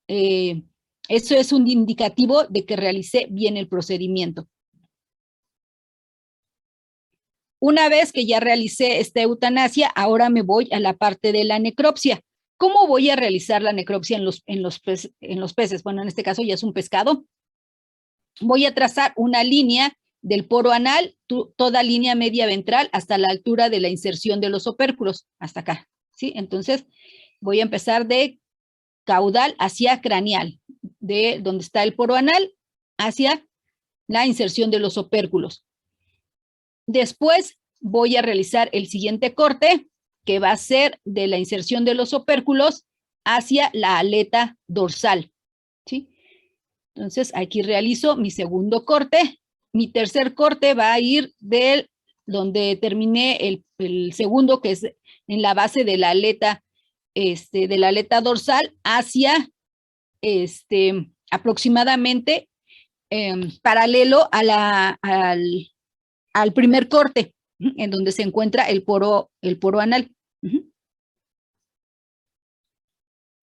eso es un indicativo de que realicé bien el procedimiento. Una vez que ya realicé esta eutanasia, ahora me voy a la parte de la necropsia. ¿Cómo voy a realizar la necropsia en los peces? Bueno, en este caso ya es un pescado. Voy a trazar una línea del poro anal, toda línea media ventral hasta la altura de la inserción de los opérculos, hasta acá, ¿sí? Entonces, voy a empezar de caudal hacia craneal, de donde está el poro anal hacia la inserción de los opérculos. Después voy a realizar el siguiente corte, que va a ser de la inserción de los opérculos hacia la aleta dorsal. ¿sí? Entonces, aquí realizo mi segundo corte. Mi tercer corte va a ir del donde terminé el segundo, que es en la base de la aleta dorsal, hacia aproximadamente paralelo a al primer corte, en donde se encuentra el poro anal.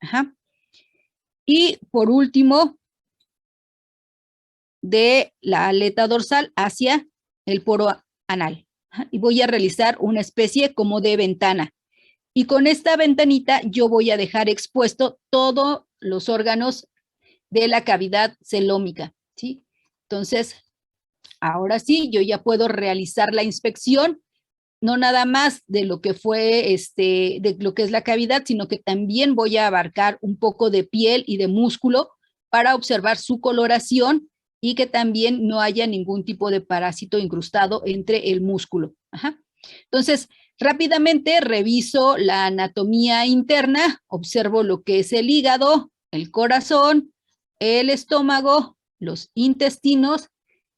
Ajá. Y por último, de la aleta dorsal hacia el poro anal. Ajá. Y voy a realizar una especie como de ventana. Y con esta ventanita yo voy a dejar expuesto todos los órganos de la cavidad celómica, ¿sí? Entonces, ahora sí, yo ya puedo realizar la inspección, no nada más de lo que fue, de lo que es la cavidad, sino que también voy a abarcar un poco de piel y de músculo para observar su coloración y que también no haya ningún tipo de parásito incrustado entre el músculo. Ajá. Entonces, rápidamente reviso la anatomía interna, observo lo que es el hígado, el corazón, el estómago, los intestinos,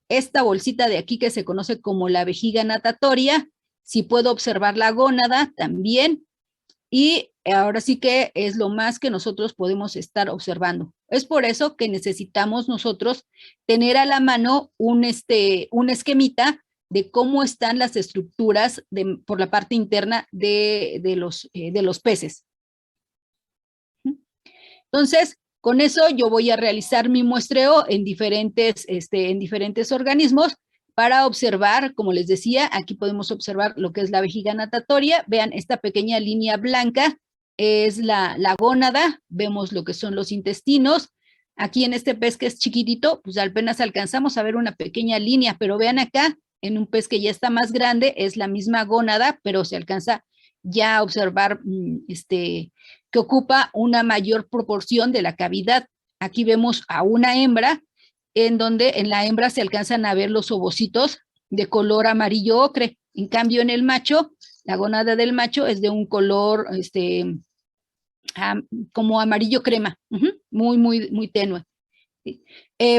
esta bolsita de aquí que se conoce como la vejiga natatoria, si puedo observar la gónada también, y ahora sí que es lo más que nosotros podemos estar observando. Es por eso que necesitamos nosotros tener a la mano un esquemita de cómo están las estructuras por la parte interna de los peces. Entonces, con eso yo voy a realizar mi muestreo en diferentes organismos para observar, como les decía, aquí podemos observar lo que es la vejiga natatoria. Vean, esta pequeña línea blanca es la gónada, vemos lo que son los intestinos. Aquí en este pez que es chiquitito, pues apenas alcanzamos a ver una pequeña línea, pero vean acá, en un pez que ya está más grande, es la misma gónada, pero se alcanza ya a observar que ocupa una mayor proporción de la cavidad. Aquí vemos a una hembra, en donde en la hembra se alcanzan a ver los ovocitos de color amarillo ocre. En cambio, en el macho, la gónada del macho es de un color como amarillo crema, muy, muy, muy tenue.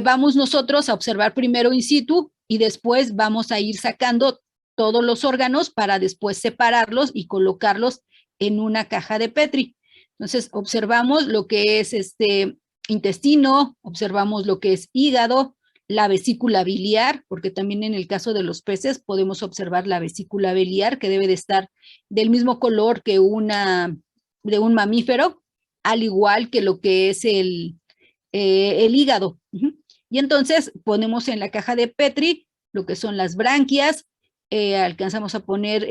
Vamos nosotros a observar primero in situ y después vamos a ir sacando todos los órganos para después separarlos y colocarlos en una caja de Petri. Entonces, observamos lo que es intestino, observamos lo que es hígado, la vesícula biliar, porque también en el caso de los peces podemos observar la vesícula biliar, que debe de estar del mismo color que de un mamífero, al igual que lo que es el hígado. Y entonces ponemos en la caja de Petri lo que son las branquias, alcanzamos a poner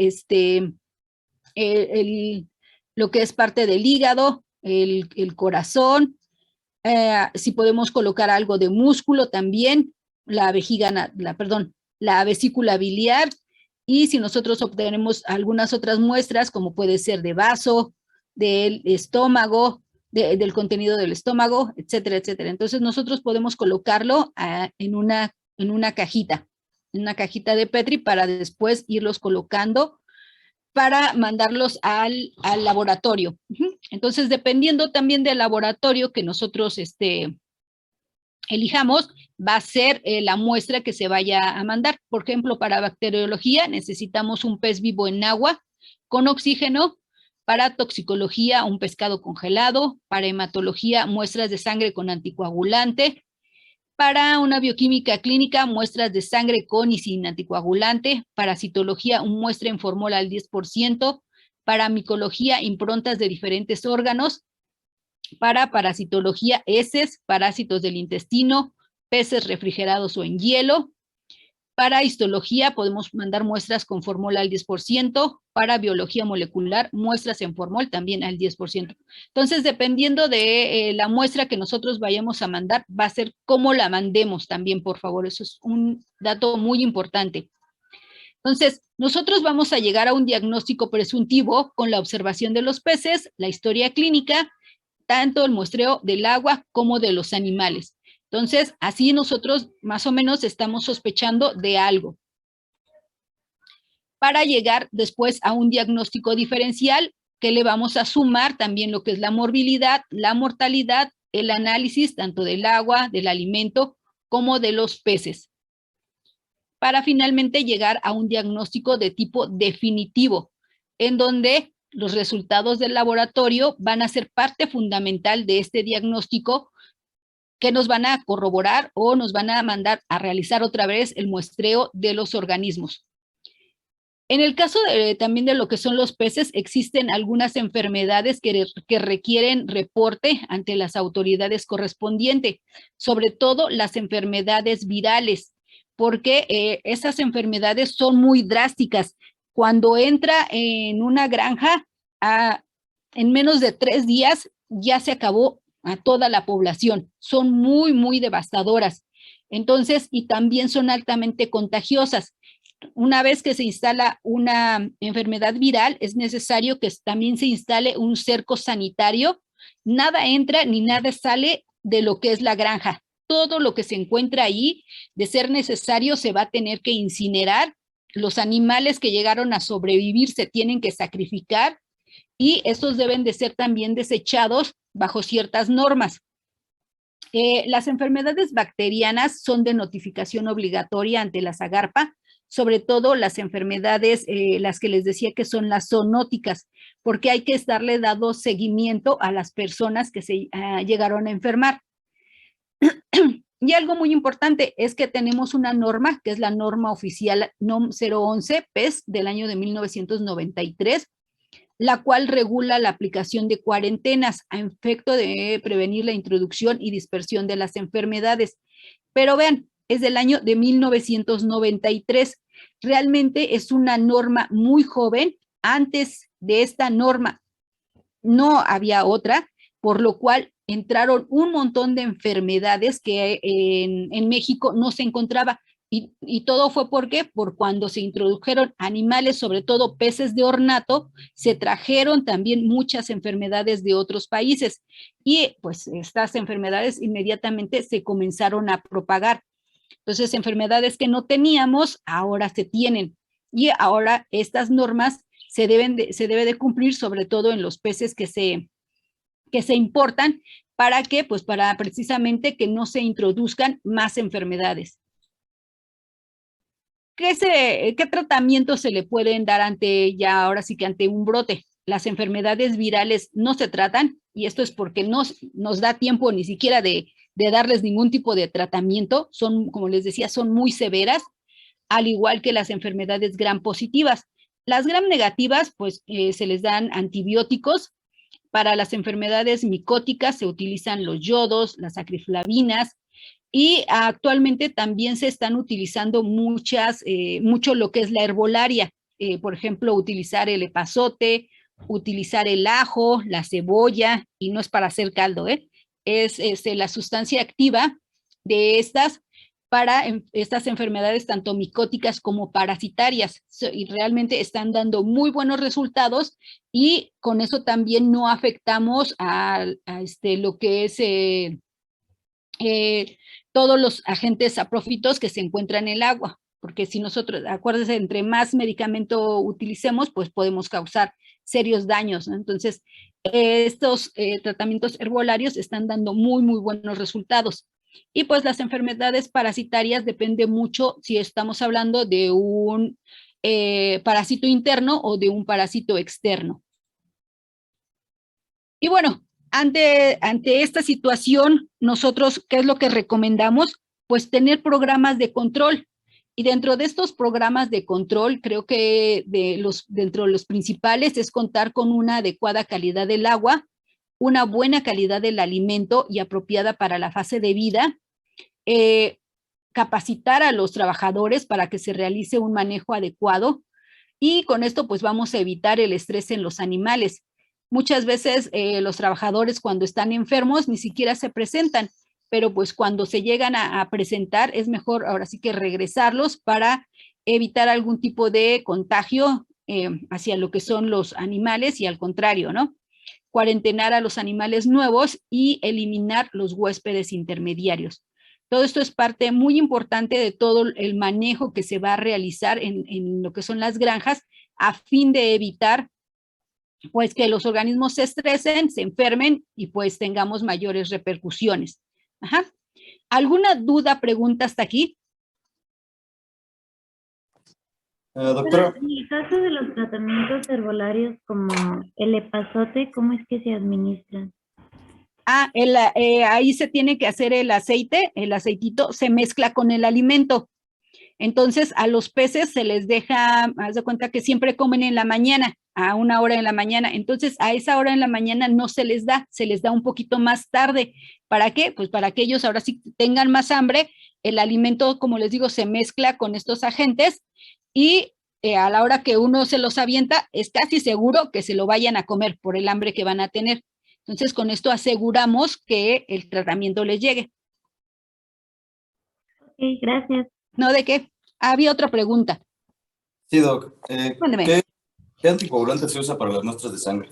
lo que es parte del hígado, el corazón, si podemos colocar algo de músculo también, la vesícula biliar, y si nosotros obtenemos algunas otras muestras, como puede ser de vaso, del estómago, del contenido del estómago, etcétera, etcétera. Entonces nosotros podemos colocarlo en una cajita de Petri para después irlos colocando para mandarlos al laboratorio. Entonces, dependiendo también del laboratorio que nosotros elijamos, va a ser la muestra que se vaya a mandar. Por ejemplo, para bacteriología necesitamos un pez vivo en agua con oxígeno. Para toxicología, un pescado congelado. Para hematología, muestras de sangre con anticoagulante. Para una bioquímica clínica, muestras de sangre con y sin anticoagulante. Para citología, un muestra en formol al 10%. Para micología, improntas de diferentes órganos. Para parasitología, heces, parásitos del intestino, peces refrigerados o en hielo. Para histología podemos mandar muestras con formol al 10%, para biología molecular, muestras en formol también al 10%. Entonces, dependiendo de la muestra que nosotros vayamos a mandar, va a ser cómo la mandemos también, por favor. Eso es un dato muy importante. Entonces, nosotros vamos a llegar a un diagnóstico presuntivo con la observación de los peces, la historia clínica, tanto el muestreo del agua como de los animales. Entonces, así nosotros más o menos estamos sospechando de algo. Para llegar después a un diagnóstico diferencial, que le vamos a sumar también lo que es la morbilidad, la mortalidad, el análisis tanto del agua, del alimento, como de los peces, para finalmente llegar a un diagnóstico de tipo definitivo, en donde los resultados del laboratorio van a ser parte fundamental de este diagnóstico, que nos van a corroborar o nos van a mandar a realizar otra vez el muestreo de los organismos. En el caso también de lo que son los peces, existen algunas enfermedades que requieren reporte ante las autoridades correspondientes, sobre todo las enfermedades virales, porque esas enfermedades son muy drásticas. Cuando entra en una granja, en menos de 3 días ya se acabó a toda la población. Son muy, muy devastadoras. Entonces, y también son altamente contagiosas. Una vez que se instala una enfermedad viral, es necesario que también se instale un cerco sanitario. Nada entra ni nada sale de lo que es la granja. Todo lo que se encuentra ahí, de ser necesario, se va a tener que incinerar. Los animales que llegaron a sobrevivir se tienen que sacrificar y estos deben de ser también desechados bajo ciertas normas. Las enfermedades bacterianas son de notificación obligatoria ante la SAGARPA, sobre todo las enfermedades, las que les decía que son las zoonóticas, porque hay que estarle dando seguimiento a las personas que se llegaron a enfermar. Y algo muy importante es que tenemos una norma, que es la norma oficial NOM 011 PES del año de 1993, la cual regula la aplicación de cuarentenas a efecto de prevenir la introducción y dispersión de las enfermedades. Pero vean, es del año de 1993. Realmente es una norma muy joven. Antes de esta norma no había otra, por lo cual entraron un montón de enfermedades que en México no se encontraba. Y todo fue ¿por qué? Por cuando se introdujeron animales, sobre todo peces de ornato, se trajeron también muchas enfermedades de otros países. Y pues estas enfermedades inmediatamente se comenzaron a propagar. Entonces, enfermedades que no teníamos, ahora se tienen. Y ahora estas normas se debe de cumplir, sobre todo en los peces que se importan. ¿Para qué? Pues para precisamente que no se introduzcan más enfermedades. ¿Qué tratamientos se le pueden dar ahora sí que ante un brote? Las enfermedades virales no se tratan, y esto es porque no nos da tiempo ni siquiera de darles ningún tipo de tratamiento. Son, como les decía, son muy severas, al igual que las enfermedades gram positivas. Las gram negativas, pues se les dan antibióticos. Para las enfermedades micóticas se utilizan los yodos, las acriflavinas, y actualmente también se están utilizando mucho lo que es la herbolaria. Por ejemplo, utilizar el epazote, utilizar el ajo, la cebolla, y no es para hacer caldo, es la sustancia activa de estas para estas enfermedades tanto micóticas como parasitarias, y realmente están dando muy buenos resultados, y con eso también no afectamos a lo que es todos los agentes saprófitos que se encuentran en el agua, porque si nosotros, acuérdense, entre más medicamento utilicemos, pues podemos causar serios daños, ¿no? Entonces, estos tratamientos herbolarios están dando muy, muy buenos resultados. Y pues las enfermedades parasitarias depende mucho si estamos hablando de un parásito interno o de un parásito externo. Y bueno, ante esta situación, nosotros, ¿qué es lo que recomendamos? Pues tener programas de control. Y dentro de estos programas de control, creo que dentro de los principales es contar con una adecuada calidad del agua, una buena calidad del alimento y apropiada para la fase de vida, capacitar a los trabajadores para que se realice un manejo adecuado, y con esto pues vamos a evitar el estrés en los animales. Muchas veces los trabajadores cuando están enfermos ni siquiera se presentan, pero pues cuando se llegan a presentar es mejor ahora sí que regresarlos para evitar algún tipo de contagio hacia lo que son los animales, y al contrario, ¿no? Cuarentenar a los animales nuevos y eliminar los huéspedes intermediarios. Todo esto es parte muy importante de todo el manejo que se va a realizar en lo que son las granjas, a fin de evitar pues que los organismos se estresen, se enfermen y pues tengamos mayores repercusiones. Ajá. ¿Alguna duda, pregunta hasta aquí? Doctora, Pero en el caso de los tratamientos herbolarios como el epazote, ¿cómo es que se administran? Ahí se tiene que hacer el aceite, el aceitito se mezcla con el alimento. Entonces a los peces se les deja, haz de cuenta que siempre comen en la mañana, a una hora en la mañana. Entonces a esa hora en la mañana no se les da un poquito más tarde. ¿Para qué? Pues para que ellos ahora sí tengan más hambre. El alimento, como les digo, se mezcla con estos agentes y a la hora que uno se los avienta, es casi seguro que se lo vayan a comer por el hambre que van a tener. Entonces, con esto aseguramos que el tratamiento les llegue. Ok, gracias. ¿No de qué? Había otra pregunta. sí, Doc. Mándeme. ¿Qué anticoagulante se usa para las muestras de sangre?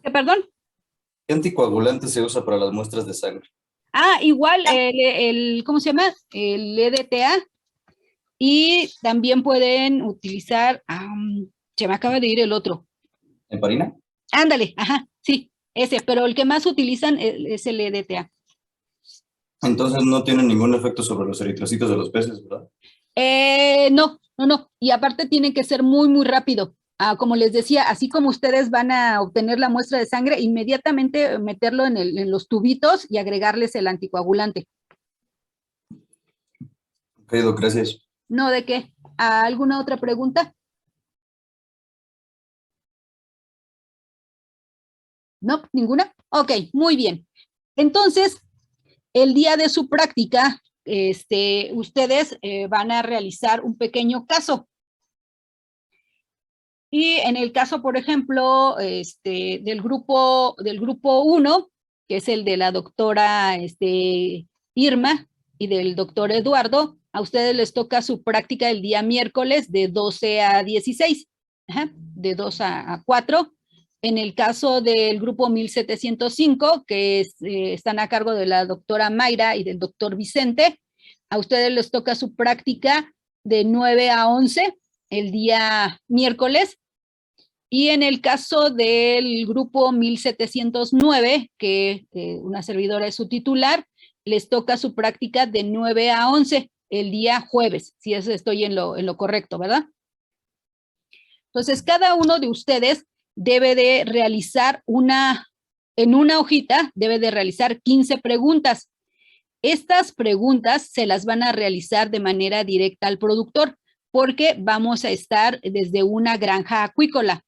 ¿Qué, perdón? ¿Qué anticoagulante se usa para las muestras de sangre? Igual ¿cómo se llama? El EDTA. Y también pueden utilizar, se me acaba de ir el otro. ¿Heparina? Ándale, ajá, sí, ese, pero el que más utilizan es el EDTA. Entonces no tiene ningún efecto sobre los eritrocitos de los peces, ¿verdad? No. Y aparte tiene que ser muy, muy rápido. Como les decía, así como ustedes van a obtener la muestra de sangre, inmediatamente meterlo en los tubitos y agregarles el anticoagulante. Ok, Doc, gracias. No, ¿de qué? ¿Alguna otra pregunta? ¿No? ¿Ninguna? Ok, muy bien. Entonces, el día de su práctica, ustedes van a realizar un pequeño caso. Y en el caso, por ejemplo, del grupo 1, que es el de la doctora Irma y del doctor Eduardo, a ustedes les toca su práctica el día miércoles de 12 a 16, de 2 a 4. En el caso del grupo 1705, que están a cargo de la doctora Mayra y del doctor Vicente, a ustedes les toca su práctica de 9 a 11 el día miércoles. Y en el caso del grupo 1709, que una servidora es su titular, les toca su práctica de 9 a 11 el día jueves, si eso estoy en lo correcto, ¿verdad? Entonces, cada uno de ustedes debe de realizar en una hojita, debe de realizar 15 preguntas. Estas preguntas se las van a realizar de manera directa al productor, porque vamos a estar desde una granja acuícola.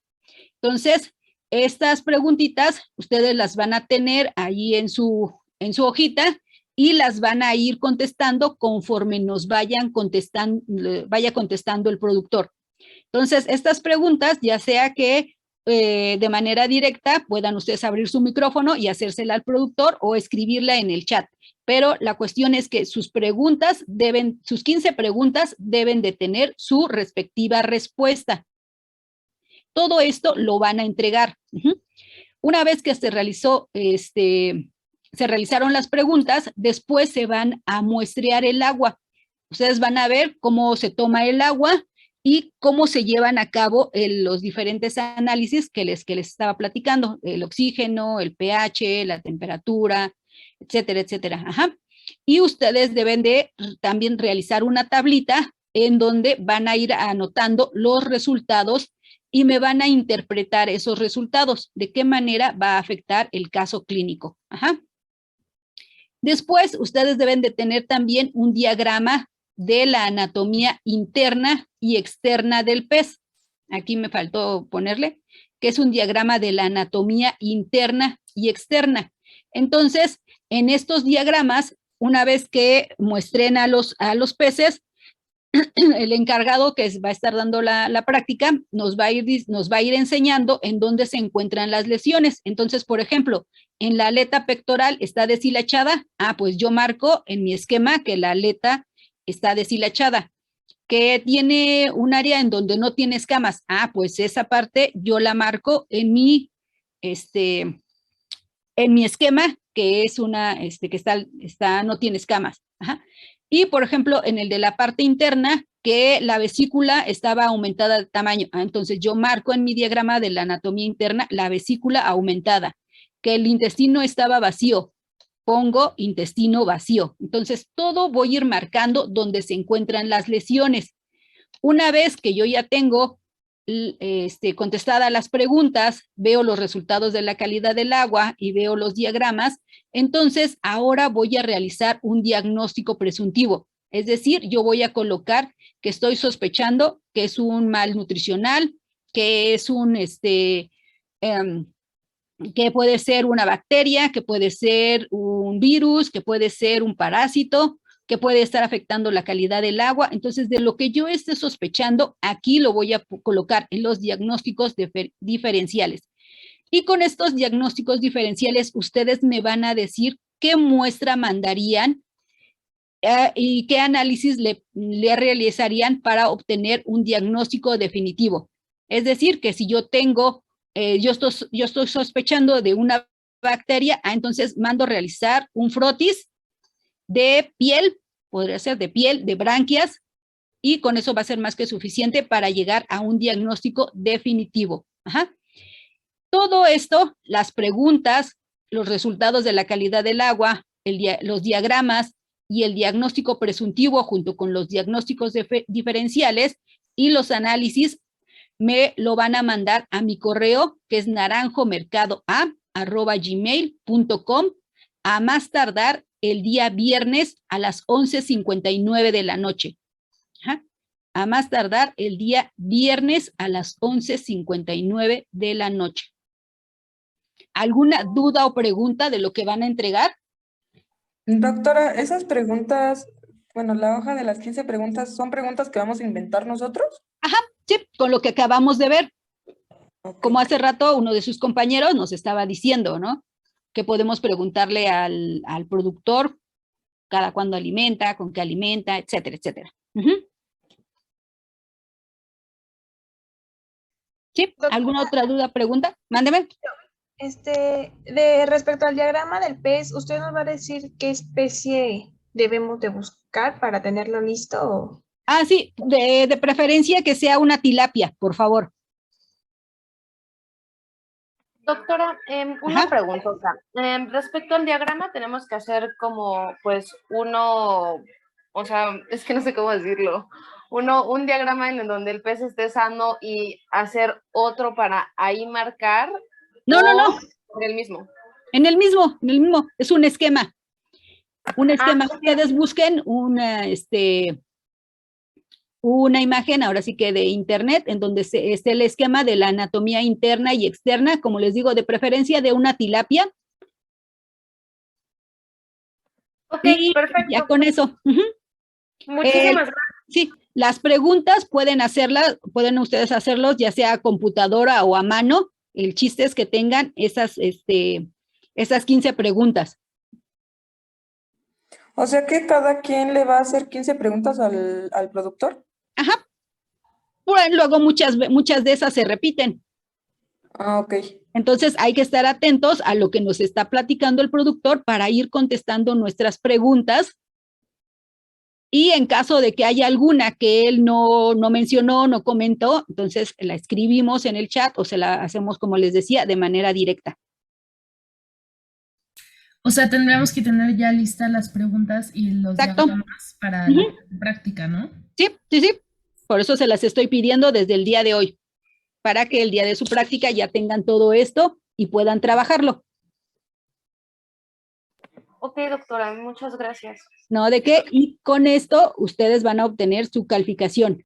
Entonces, estas preguntitas ustedes las van a tener ahí en su hojita y las van a ir contestando conforme nos vaya contestando el productor. Entonces, estas preguntas, ya sea que de manera directa puedan ustedes abrir su micrófono y hacérsela al productor o escribirla en el chat. Pero la cuestión es que sus 15 preguntas deben de tener su respectiva respuesta. Todo esto lo van a entregar. Una vez que se realizaron las preguntas, después se van a muestrear el agua. Ustedes van a ver cómo se toma el agua y cómo se llevan a cabo los diferentes análisis que les estaba platicando, el oxígeno, el pH, la temperatura, etcétera, etcétera. Y ustedes deben de también realizar una tablita en donde van a ir anotando los resultados y me van a interpretar esos resultados, de qué manera va a afectar el caso clínico. Después, ustedes deben de tener también un diagrama de la anatomía interna y externa del pez. Aquí me faltó ponerle, que es un diagrama de la anatomía interna y externa. Entonces, en estos diagramas, una vez que muestren a los peces, el encargado que va a estar dando la práctica nos va a ir enseñando en dónde se encuentran las lesiones. Entonces, por ejemplo, en la aleta pectoral está deshilachada. Pues yo marco en mi esquema que la aleta está deshilachada. Que tiene un área en donde no tiene escamas. Pues esa parte yo la marco en mi esquema, que es una, que no tiene escamas. Y, por ejemplo, en el de la parte interna, que la vesícula estaba aumentada de tamaño. Entonces, yo marco en mi diagrama de la anatomía interna la vesícula aumentada, que el intestino estaba vacío. Pongo intestino vacío. Entonces, todo voy a ir marcando donde se encuentran las lesiones. Una vez que yo ya tengo contestadas las preguntas, veo los resultados de la calidad del agua y veo los diagramas, entonces ahora voy a realizar un diagnóstico presuntivo. Es decir, yo voy a colocar que estoy sospechando que es un mal nutricional, que es un, que puede ser una bacteria, que puede ser un virus, que puede ser un parásito, que puede estar afectando la calidad del agua. Entonces, de lo que yo esté sospechando, aquí lo voy a colocar en los diagnósticos diferenciales. Y con estos diagnósticos diferenciales, ustedes me van a decir qué muestra mandarían y qué análisis le realizarían para obtener un diagnóstico definitivo. Es decir, que si yo tengo, yo estoy sospechando de una bacteria, entonces mando realizar un frotis de piel, podría ser de piel, de branquias, y con eso va a ser más que suficiente para llegar a un diagnóstico definitivo. Ajá. Todo esto, las preguntas, los resultados de la calidad del agua, los diagramas y el diagnóstico presuntivo junto con los diagnósticos diferenciales y los análisis me lo van a mandar a mi correo, que es naranjomercadoa@gmail.com, a más tardar el día viernes a las 11:59 de la noche. Ajá. A más tardar el día viernes a las 11:59 de la noche. ¿Alguna duda o pregunta de lo que van a entregar? Doctora, esas preguntas, bueno, la hoja de las 15 preguntas, ¿son preguntas que vamos a inventar nosotros? Ajá, sí, con lo que acabamos de ver. Ok. Como hace rato uno de sus compañeros nos estaba diciendo, ¿no? Que podemos preguntarle al productor cada cuándo alimenta, con qué alimenta, etcétera, etcétera. ¿Sí? ¿Alguna otra duda, pregunta? Mándeme. De respecto al diagrama del pez, ¿usted nos va a decir qué especie debemos de buscar para tenerlo listo? Ah, sí, de preferencia que sea una tilapia, por favor. Doctora, una Ajá. preguntota. Respecto al diagrama, tenemos que hacer como, pues, uno, o sea, es que no sé cómo decirlo, un diagrama en donde el pez esté sano y hacer otro para ahí marcar. No. En el mismo. En el mismo, es un esquema. Un esquema. Ustedes busquen una imagen, ahora sí que de internet, en donde esté el esquema de la anatomía interna y externa, como les digo, de preferencia de una tilapia. Ok, y perfecto. Ya con eso. Muchísimas gracias. Sí, las preguntas pueden ustedes hacerlos ya sea a computadora o a mano. El chiste es que tengan esas 15 preguntas. O sea que cada quien le va a hacer 15 preguntas al productor. Ajá. Bueno, luego muchas de esas se repiten. Ah, ok. Entonces hay que estar atentos a lo que nos está platicando el productor para ir contestando nuestras preguntas. Y en caso de que haya alguna que él no mencionó, no comentó, entonces la escribimos en el chat o se la hacemos, como les decía, de manera directa. O sea, tendríamos que tener ya listas las preguntas y los diagramas para la práctica, ¿no? Sí. Por eso se las estoy pidiendo desde el día de hoy, para que el día de su práctica ya tengan todo esto y puedan trabajarlo. Ok, doctora, muchas gracias. No, ¿de qué? Y con esto ustedes van a obtener su calificación.